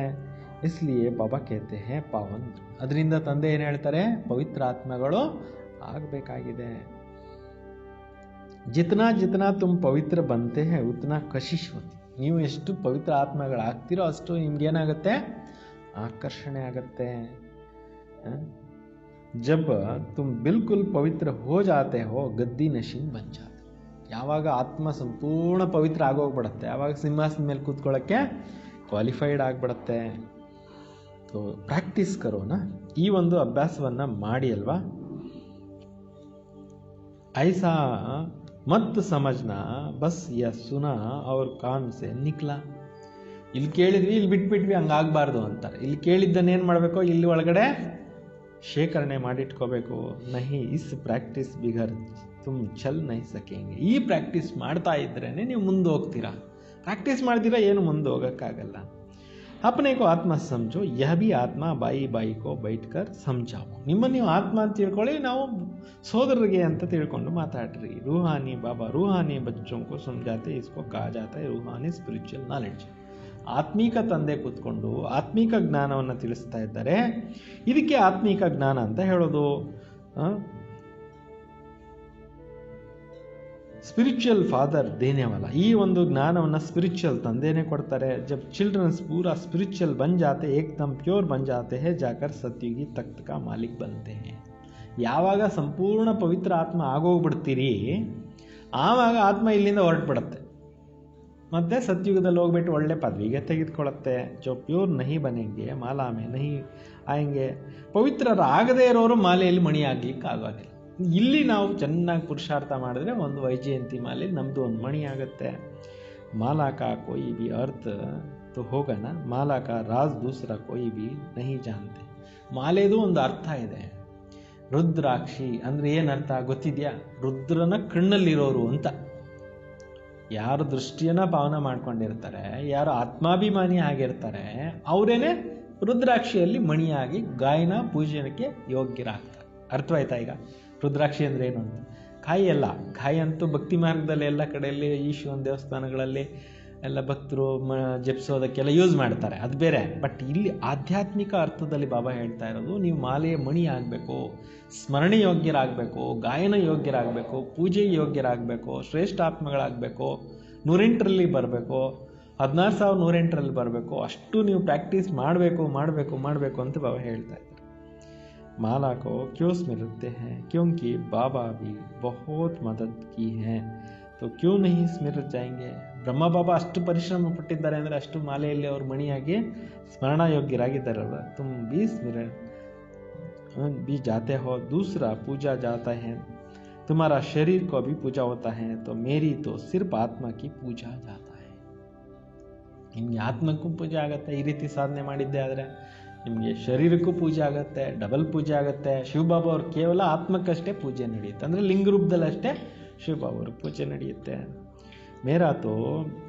Speaker 1: ಇಸ್ಲಿಯೇ ಬಾಬಾ कहते हैं पावन. ಅದರಿಂದ ತಂದೆ ಏನು ಹೇಳ್ತಾರೆ? ಪವಿತ್ರ ಆತ್ಮಗಳು ಆಗಬೇಕಾಗಿದೆ. ಜಿತನಾ ಜಿತನಾ ತುಮ್ ಪವಿತ್ರ ಬಂತೆ ಹೈ ಉತನಾ ಕಶಿಶ್ ಹೋತಿ. ನೀವು ಎಷ್ಟು ಪವಿತ್ರ ಆತ್ಮಗಳಾಗ್ತಿರೋ ಅಷ್ಟು ನಿಮ್ಗೇನಾಗುತ್ತೆ? ಆಕರ್ಷಣೆ ಆಗುತ್ತೆ. ಜಬ್ ತುಮ್ ಬಿಲ್ಕುಲ್ ಪವಿತ್ರ ಹೋ ಜಾತೆ ಹೋ ಗದ್ದಿ ನಶೀನ್ ಬನ್ ಜಾತೆ. ಯಾವಾಗ ಆತ್ಮ ಸಂಪೂರ್ಣ ಪವಿತ್ರ ಆಗೋಗ್ಬಿಡುತ್ತೆ, ಆವಾಗ ಸಿಂಹಾಸನ ಮೇಲೆ ಕೂತ್ಕೊಳ್ಳೋಕ್ಕೆ ಕ್ವಾಲಿಫೈಡ್ ಆಗಿಬಿಡುತ್ತೆ. ಸೊ ಪ್ರಾಕ್ಟೀಸ್ ಕರೋಣ, ಈ ಒಂದು ಅಭ್ಯಾಸವನ್ನು ಮಾಡಿ ಅಲ್ವಾ. ಐಸಾ ಮತ್ ಸಮಜ್ನಾ ಬಸ್ ಯಾ ಸುನಾ ಅವ್ರ ಕಾನ್ ಸೆ ನಿಕ್ಲಾ. ಇಲ್ಲಿ ಕೇಳಿದ್ವಿ, ಇಲ್ಲಿ ಬಿಟ್ಬಿಟ್ವಿ, ಹಂಗಾಗಬಾರ್ದು ಅಂತಾರೆ. ಇಲ್ಲಿ ಕೇಳಿದ್ದನ್ನು ಏನು ಮಾಡಬೇಕು? ಇಲ್ಲಿ ಒಳಗಡೆ ಶೇಖರಣೆ ಮಾಡಿಟ್ಕೋಬೇಕು. ನಹಿ ಇಸ್ ಪ್ರಾಕ್ಟೀಸ್ ಬಿಗರ್ ತುಮ್ ಚಲ್ ನಹಿ ಸಕೆಂಗೆ. ಈ ಪ್ರಾಕ್ಟೀಸ್ ಮಾಡ್ತಾ ಇದ್ರೇ ನೀವು ಮುಂದೆ ಹೋಗ್ತೀರಾ. ಪ್ರಾಕ್ಟೀಸ್ ಮಾಡ್ತೀರಾ, ಏನು ಮುಂದೆ ಹೋಗೋಕ್ಕಾಗಲ್ಲ. अपने को आत्मा समझो, यह भी आत्मा बाई बाई को बैठकर समझाओ. ನಿಮ್ಮನ್ನು ನೀವು ಆತ್ಮ ಅಂತ ತಿಳ್ಕೊಳ್ಳಿ, ನಾವು ಸೋದರರಿಗೆ ಅಂತ ತಿಳ್ಕೊಂಡು ಮಾತಾಡ್ರಿ. ರೂಹಾನಿ ಬಾಬಾ ರೂಹಾನಿ ಬಚ್ಚೋं को समझाते, इसको कहा जाता है ರೂಹಾನಿ ಸ್ಪಿರಿಚುವಲ್ ನಾಲೆಡ್ಜ್. ಆತ್ಮೀಕ ತಂದೆ ಕೂತ್ಕೊಂಡು ಆತ್ಮೀಕ ಜ್ಞಾನವನ್ನು ತಿಳಿಸ್ತಾ ಇದ್ದಾರೆ. ಇದಕ್ಕೆ ಆತ್ಮೀಕ ಜ್ಞಾನ ಅಂತ ಹೇಳೋದು. ಸ್ಪಿರಿಚುವಲ್ ಫಾದರ್ ದೇನೆವಾಲ. ಈ ಒಂದು ಜ್ಞಾನವನ್ನು ಸ್ಪಿರಿಚುವಲ್ ತಂದೆನೇ ಕೊಡ್ತಾರೆ. ಜಬ್ ಚಿಲ್ಡ್ರನ್ಸ್ ಪೂರಾ ಸ್ಪಿರಿಚುವಲ್ ಬನ್ ಜಾತೆ, ಏಕ್ದಮ್ ಪ್ಯೂರ್ ಬನ್ ಜಾತೆ ಹೇ, ಜಾಕರ್ ಸತ್ಯುಗಿ ತಖ್ತ್ ಕಾ ಮಾಲಿಕ್ ಬಂತೆ ಹೇ. ಯಾವಾಗ ಸಂಪೂರ್ಣ ಪವಿತ್ರ ಆತ್ಮ ಆಗೋಗ್ಬಿಡ್ತೀರಿ, ಆವಾಗ ಆತ್ಮ ಇಲ್ಲಿಂದ ಹೊರಟ್ಬಿಡುತ್ತೆ. ಮತ್ತೆ ಸತ್ಯುಗದಲ್ಲಿ ಹೋಗ್ಬಿಟ್ಟು ಒಳ್ಳೆ ಪದವಿಗೆ ತೆಗೆದುಕೊಳ್ಳುತ್ತೆ. ಜೋ ಪ್ಯೂರ್ ನಹಿ ಬನೆಂಗೆ ಮಾಲಾ ಮೇ ನಹಿ ಆಯಂಗೆ. ಪವಿತ್ರರಾಗದೇ ಇರೋರು ಮಾಲೆಯಲ್ಲಿ ಮಣಿ ಆಗ್ಲಿಕ್ಕೆ ಆಗೋದಿಲ್ಲ. ಇಲ್ಲಿ ನಾವು ಚೆನ್ನಾಗಿ ಪುರುಷಾರ್ಥ ಮಾಡಿದ್ರೆ ಒಂದು ವೈಜಯಂತಿ ಮಾಲೆ ನಮ್ಮದು ಒಂದು ಮಣಿ ಆಗುತ್ತೆ. ಮಾಲಾ ಕಾ ಕೋಯಿ ಬಿ ಅರ್ಥ ತೋ ಹೋಗನ, ಮಾಲಾ ಕಾ ರಾಜ್ ದೂಸರಾ ಕೋಯಿ ಬಿ ನಹಿ ಜಾನ್ತೆ. ಮಾಲೆದು ಒಂದು ಅರ್ಥ ಇದೆ. ರುದ್ರಾಕ್ಷಿ ಅಂದ್ರೆ ಏನರ್ಥ ಗೊತ್ತಿದೆಯಾ? ರುದ್ರನ ಕಣ್ಣಲ್ಲಿರೋರು ಅಂತ. ಯಾರು ದೃಷ್ಟಿಯನ್ನ ಪಾವನ ಮಾಡ್ಕೊಂಡಿರ್ತಾರೆ, ಯಾರು ಆತ್ಮಾಭಿಮಾನಿ ಆಗಿರ್ತಾರೆ, ಅವರೇನೆ ರುದ್ರಾಕ್ಷಿಯಲ್ಲಿ ಮಣಿಯಾಗಿ ಗಾಯನ ಪೂಜನಕ್ಕೆ ಯೋಗ್ಯರಾಗ್ತಾರೆ. ಅರ್ಥವಾಯ್ತಾ? ಈಗ ರುದ್ರಾಕ್ಷಿ ಅಂದ್ರೆ ಏನು ಅಂತ. ಕಾಯಿ ಅಲ್ಲ, ಕಾಯಿ ಅಂತೂ ಭಕ್ತಿ ಮಾರ್ಗದಲ್ಲಿ ಎಲ್ಲ ಕಡೆಯಲ್ಲಿ ಈಶ್ವರನ ದೇವಸ್ಥಾನಗಳಲ್ಲಿ ಎಲ್ಲ ಭಕ್ತರು ಜಪಿಸೋದಕ್ಕೆಲ್ಲ ಯೂಸ್ ಮಾಡ್ತಾರೆ, ಅದು ಬೇರೆ. ಬಟ್ ಇಲ್ಲಿ ಆಧ್ಯಾತ್ಮಿಕ ಅರ್ಥದಲ್ಲಿ ಬಾಬಾ ಹೇಳ್ತಾ ಇರೋದು, ನೀವು ಮಾಲೆಯ ಮಣಿ ಆಗಬೇಕು, ಸ್ಮರಣೆ ಯೋಗ್ಯರಾಗಬೇಕು, ಗಾಯನ ಯೋಗ್ಯರಾಗಬೇಕು, ಪೂಜೆ ಯೋಗ್ಯರಾಗಬೇಕು, ಶ್ರೇಷ್ಠ ಆತ್ಮಗಳಾಗಬೇಕು, 108ರಲ್ಲಿ ಬರಬೇಕು, 16,108ರಲ್ಲಿ ಬರಬೇಕು. ಅಷ್ಟು ನೀವು ಪ್ರಾಕ್ಟೀಸ್ ಮಾಡಬೇಕು ಮಾಡಬೇಕು ಮಾಡಬೇಕು ಅಂತ ಬಾಬಾ ಹೇಳ್ತಾ ಇದ್ದಾರೆ. माला को क्यों स्मरते हैं? क्योंकि बाबा भी बहुत मदद की है, तो क्यों नहीं स्मर जाएंगे? ಬ್ರಹ್ಮ ಬಾಬಾ ಅಷ್ಟು ಪರಿಶ್ರಮ ಪಟ್ಟಿದ್ದಾರೆ ಅಂದರೆ ಅಷ್ಟು ಮಾಲೆಯಲ್ಲಿ ಅವರು ಮಣಿಯಾಗಿ ಸ್ಮರಣ ಯೋಗ್ಯರಾಗಿದ್ದಾರಲ್ಲ. ತುಮ್ ಬಿ ಸ್ಮರ भी जाते हो, दूसरा पूजा जाता है, तुम्हारा शरीर को भी पूजा होता है, तो मेरी तो सिर्फ आत्मा की पूजा जाता है. ನಿಮಗೆ ಆತ್ಮಕ್ಕೂ ಪೂಜೆ ಆಗುತ್ತೆ ಈ ರೀತಿ ಸಾಧನೆ ಮಾಡಿದ್ದೆ ಆದರೆ. ನಿಮಗೆ ಶರೀರಕ್ಕೂ ಪೂಜೆ ಆಗುತ್ತೆ, ಡಬಲ್ ಪೂಜೆ ಆಗುತ್ತೆ. ಶಿವಬಾಬಾ ಅವ್ರು ಕೇವಲ ಆತ್ಮಕ್ಕಷ್ಟೇ ಪೂಜೆ ನಡೆಯುತ್ತೆ, ಅಂದರೆ ಲಿಂಗ ರೂಪದಲ್ಲಷ್ಟೇ ಶಿವಬಾಬಾ ಅವ್ರಿಗೆ ಪೂಜೆ ನಡೆಯುತ್ತೆ. ಮೇರಾತೋ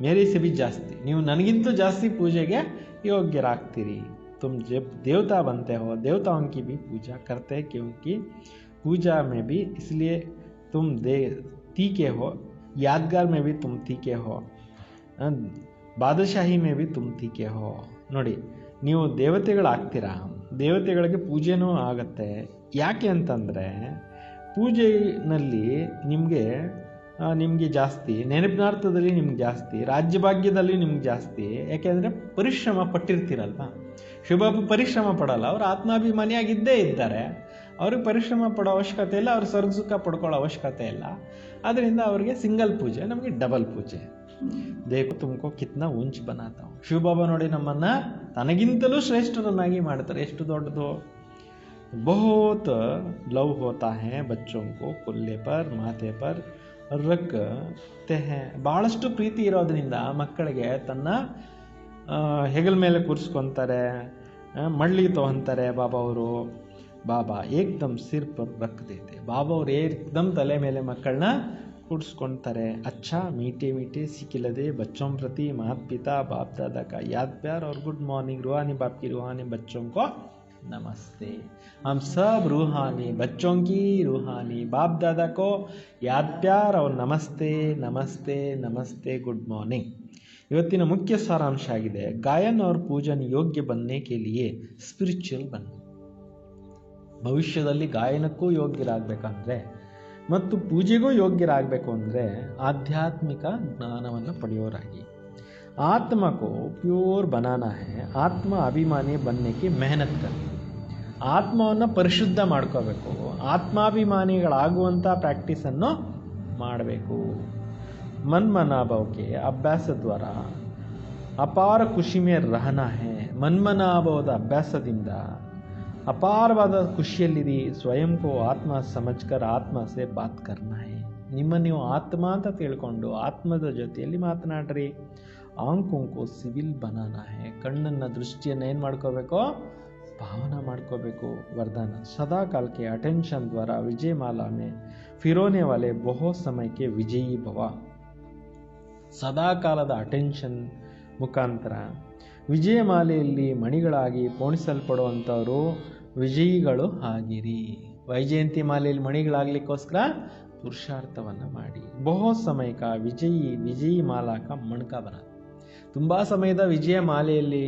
Speaker 1: ಮೇರಿ ಸೆ ಭಿ ಜಾಸ್ತಿ, ನೀವು ನನಗಿಂತೂ ಜಾಸ್ತಿ ಪೂಜೆಗೆ ಯೋಗ್ಯರಾಗ್ತೀರಿ. तुम जब देवता बनते हो, देवताओं की भी पूजा करते हैं, क्योंकि पूजा में भी इसलिए तुम तीखे हो, यादगार में भी तुम तीखे हो, ಬಾದಶಾಹಿ ಮೇ ಬಿ ತುಮ್ ತೀಕೆ ಹೋ. ನೋಡಿ, ನೀವು ದೇವತೆಗಳಾಗ್ತೀರಾ, ದೇವತೆಗಳಿಗೆ ಪೂಜೆನೂ ಆಗತ್ತೆ. ಯಾಕೆ ಅಂತಂದರೆ ಪೂಜೆನಲ್ಲಿ ನಿಮಗೆ ಜಾಸ್ತಿ, ನೆನಪಿನಾರ್ಥದಲ್ಲಿ ನಿಮ್ಗೆ ಜಾಸ್ತಿ, ರಾಜ್ಯಭಾಗ್ಯದಲ್ಲಿ ನಿಮ್ಗೆ ಜಾಸ್ತಿ. ಯಾಕೆಂದರೆ ಪರಿಶ್ರಮ ಪಟ್ಟಿರ್ತೀರಲ್ವ. ಶಿವಬಾಬು ಪರಿಶ್ರಮ ಪಡಲ್ಲ, ಅವರು ಆತ್ಮಾಭಿಮಾನಿಯಾಗಿದ್ದೇ ಇದ್ದಾರೆ. ಅವ್ರಿಗೆ ಪರಿಶ್ರಮ ಪಡೋ ಅವಶ್ಯಕತೆ ಇಲ್ಲ, ಅವ್ರು ಸ್ವರ್ಗ ಸುಖ ಪಡ್ಕೊಳ್ಳೋ ಅವಶ್ಯಕತೆ ಇಲ್ಲ. ಅದರಿಂದ ಅವರಿಗೆ ಸಿಂಗಲ್ ಪೂಜೆ, ನಮಗೆ ಡಬಲ್ ಪೂಜೆ. ದೇಖೋ ತುಮಕೋ ಕಿತ್ನಾ ಊಂಚ್ ಬನಾತಾ ಹೂಂ. ಶಿವಬಾಬಾ ನೋಡಿ ನಮ್ಮನ್ನ ತನಗಿಂತಲೂ ಶ್ರೇಷ್ಠರನ್ನಾಗಿ ಮಾಡ್ತಾರೆ. ಎಷ್ಟು ದೊಡ್ಡದು. ಬಹುತ್ ಲವ್ ಹೋತಾ ಹೈ ಬಚ್ಚೋಂ ಕೋ ಕುಲ್ಲೆ ಪರ್ ಮಾಥೆ ಪರ್ ರಖ್ತೆ ಹೈ. ಬಹಳಷ್ಟು ಪ್ರೀತಿ ಇರೋದ್ರಿಂದ ಮಕ್ಕಳಿಗೆ ತನ್ನ ಹೆಗಲ ಮೇಲೆ ಕೂರಿಸ್ಕೊತಾರೆ, ಮಳ್ಳಿ ತಗೊಂತಾರೆ ಬಾಬಾ ಅವರು. ಬಾಬಾ ಏಕ್ದಮ್ ಸಿರ್ ಪರ್ ರಖ್ ದೇತೆ. ಬಾಬಾ ಅವರು ಏಕ್ದಮ್ ತಲೆ ಮೇಲೆ ಮಕ್ಕಳನ್ನ ಕೂಡಿಸ್ಕೊಳ್ತಾರೆ. अच्छा मीठे मीठे सिखिलदे बच्चों प्रति माता पिता बाप दादा का याद प्यार और गुड मॉर्निंग. रूहानी बाप की रूहानी बच्चों को नमस्ते. हम सब रूहानी बच्चों की रूहानी बाप दादा को याद प्यार और नमस्ते नमस्ते नमस्ते गुड मॉर्निंग. ಇವತ್ತಿನ ಮುಖ್ಯ ಸಾರಾಂಶ ಆಗಿದೆ, ಗಾಯನ और पूजन ಯೋಗ್ಯ बनने के लिए ಸ್ಪಿರಿಚುವಲ್ ಬನ್ನಿ. ಭವಿಷ್ಯದಲ್ಲಿ ಗಾಯನಕ್ಕೂ ಯೋಗ್ಯರಾಗಬೇಕಂದ್ರೆ ಮತ್ತು ಪೂಜೆಗೂ ಯೋಗ್ಯರಾಗಬೇಕು ಅಂದರೆ ಆಧ್ಯಾತ್ಮಿಕ ಜ್ಞಾನವನ್ನು ಪಡೆಯೋರಾಗಿ. ಆತ್ಮ ಕೋ ಪ್ಯೂರ್ ಬನಾನಾ ಹೈ, ಆತ್ಮ ಅಭಿಮಾನಿ ಬನ್ನಕ್ಕೆ ಮೆಹನತ್ ಕರಿ. ಆತ್ಮವನ್ನು ಪರಿಶುದ್ಧ ಮಾಡ್ಕೋಬೇಕು, ಆತ್ಮಾಭಿಮಾನಿಗಳಾಗುವಂಥ ಪ್ರಾಕ್ಟೀಸನ್ನು ಮಾಡಬೇಕು. ಮನ್ಮನಾಭವಕ್ಕೆ ಅಭ್ಯಾಸ ದ್ವಾರ ಅಪಾರ ಖುಷಿ ಮೇ ರಹನಾ ಹೈ. ಮನ್ಮನಾಭವದ ಅಭ್ಯಾಸದಿಂದ ಅಪಾರವಾದ ಖುಷಿಯಲ್ಲಿರಿ. ಸ್ವಯಂ ಕೋ ಆತ್ಮ ಸಮಜ್ಕರ್ ಆತ್ಮ ಸೆ ಬಾತ್ ಕರ್ನಾ ಹೈ. ನಿಮ್ಮ ನೀವು ಆತ್ಮ ಅಂತ ತಿಳ್ಕೊಂಡು ಆತ್ಮದ ಜೊತೆಯಲ್ಲಿ ಮಾತನಾಡ್ರಿ. ಆಂಖೋಂ ಕೋ ಸಿವಿಲ್ ಬನಾನಾ ಹೈ. ಕಣ್ಣನ್ನು ದೃಷ್ಟಿಯನ್ನು ಏನು ಮಾಡ್ಕೋಬೇಕು? ಭಾವನ ಮಾಡ್ಕೋಬೇಕು. ವರದಾನ ಸದಾ ಕಾಲ ಕೆ ಅಟೆನ್ಷನ್ ದ್ವಾರ ವಿಜಯ ಮಾಲಾ ಮೇ ಫಿರೋನೆ ವಾಲೆ ಬಹು ಸಮಯಕ್ಕೆ ವಿಜಯೀ ಭವ. ಸದಾ ಕಾಲದ ಅಟೆನ್ಷನ್ ಮುಖಾಂತರ ವಿಜಯಮಾಲೆಯಲ್ಲಿ ಮಣಿಗಳಾಗಿ ಪೋಣಿಸಲ್ಪಡುವಂಥವರು ವಿಜಯಿಗಳು ಆಗಿರಿ. ವೈಜಯಂತಿ ಮಾಲೆಯಲ್ಲಿ ಮಣಿಗಳಾಗಲಿಕ್ಕೋಸ್ಕರ ಪುರುಷಾರ್ಥವನ್ನು ಮಾಡಿ. ಬಹು ಸಮಯಕ ವಿಜಯಿ ಮಾಲಾಕ ಮಣ್ಕ ಬನ. ತುಂಬ ಸಮಯದ ವಿಜಯ ಮಾಲೆಯಲ್ಲಿ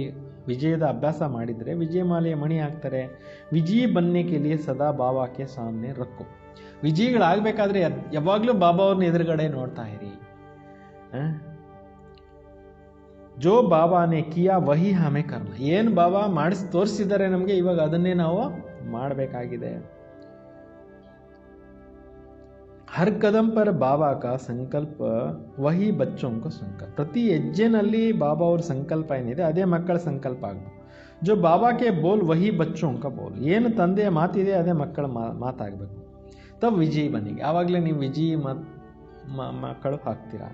Speaker 1: ವಿಜಯದ ಅಭ್ಯಾಸ ಮಾಡಿದರೆ ವಿಜಯಮಾಲೆಯ ಮಣಿ ಆಗ್ತಾರೆ. ವಿಜಯಿ ಬನ್ನೆ ಕೆ ಲಿಯೆ ಸದಾ ಬಾಬಾಕ್ಕೆ ಸಾಮನೆ ರಕ್ಕೋ. ವಿಜಯಿಗಳಾಗಬೇಕಾದ್ರೆ ಯಾವಾಗಲೂ ಬಾಬಾ ಅವ್ರನ್ನ ಎದುರುಗಡೆ ನೋಡ್ತಾ ಇರಿ. ಜೋ ಬಾಬಾನೇ ಕಿಯಾ ವಹಿ ಹಮೆ ಕರ್ನ. ಏನು ಬಾಬಾ ಮಾಡಿಸಿ ತೋರಿಸಿದ್ದಾರೆ ನಮಗೆ, ಇವಾಗ ಅದನ್ನೇ ನಾವು ಮಾಡಬೇಕಾಗಿದೆ. ಹರ್ ಕದಂ ಪರ್ ಬಾಬಾ ಕಾ ಸಂಕಲ್ಪ ವಹಿ ಬಚ್ಚೋं का ಸಂಕಲ್ಪ. ಪ್ರತಿ ಹೆಜ್ಜೆನಲ್ಲಿ ಬಾಬಾ ಅವ್ರ ಸಂಕಲ್ಪ ಏನಿದೆ ಅದೇ ಮಕ್ಕಳ ಸಂಕಲ್ಪ ಆಗಬೇಕು. ಜೋ ಬಾಬಾ ಕೆ ಬೋಲ್ ವಹಿ ಬಚ್ಚೋं का ಬೋಲ್. ಏನು ತಂದೆಯ ಮಾತಿದೆ ಅದೇ ಮಕ್ಕಳ ಮಾತಾಗಬೇಕು. ತಬ್ ವಿಜಯಿ ಬನ್ನಿಗೆ, ಆವಾಗಲೇ ನೀವು ವಿಜಯಿ ಮಕ್ಕಳು ಆಗ್ತೀರಾ.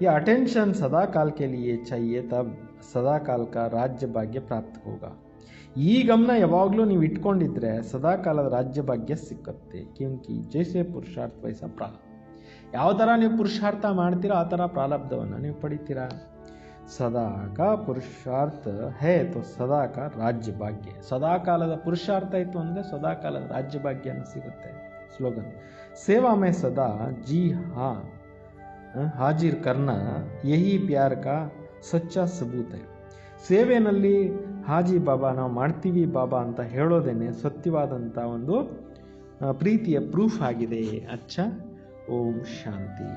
Speaker 1: ये अटेंशन सदा काल के लिए चाहिए, तब सदा काल का राज्य भाग्य प्राप्त होगा. ಈ ಗಮನ ಯಾವಾಗಲೂ ನೀವು ಇಟ್ಕೊಂಡಿದ್ರೆ ಸದಾ ಕಾಲದ ರಾಜ್ಯ ಭಾಗ್ಯ ಸಿಕ್ಕತ್ತೆ. ಕ್ಯೂಂಕಿ ಜೈಸೆ ಪುರುಷಾರ್ಥ ವೈಸಾ ಪ್ರಾರಬ್ಧ. ಯಾವ ಥರ ನೀವು ಪುರುಷಾರ್ಥ ಮಾಡ್ತೀರೋ ಆ ಥರ ಪ್ರಾರಬ್ಧವನ್ನು ನೀವು ಪಡಿತೀರಾ. ಸದಾ ಕಾ ಪುರುಷಾರ್ಥ ಹೇ ತೋ ಸದಾ ಕಾ ರಾಜ್ಯ ಭಾಗ್ಯ. ಸದಾ ಕಾಲದ ಪುರುಷಾರ್ಥ ಇತ್ತು ಅಂದರೆ ಸದಾ ಕಾಲದ ರಾಜ್ಯ ಭಾಗ್ಯ ಸಿಗುತ್ತೆ. ಸ್ಲೋಗನ್ ಸೇವಾ ಮೇ ಸದಾ ಜಿ ಹಾ ಹಾಜಿರ್ ಕರ್ನ ಯಹಿ ಪ್ಯಾರ್ ಕಾ ಸಚ್ಚಾ ಸಬೂತ್ ಹೈ. ಸೇವೆಯಲ್ಲಿ ಹಾಜಿ ಬಾಬಾ ನಾವು ಮಾಡ್ತೀವಿ ಬಾಬಾ ಅಂತ ಹೇಳೋದೇನೆ ಸತ್ಯವಾದಂಥ ಒಂದು ಪ್ರೀತಿಯ ಪ್ರೂಫ್ ಆಗಿದೆ. ಅಚ್ಚ ಓಂ ಶಾಂತಿ.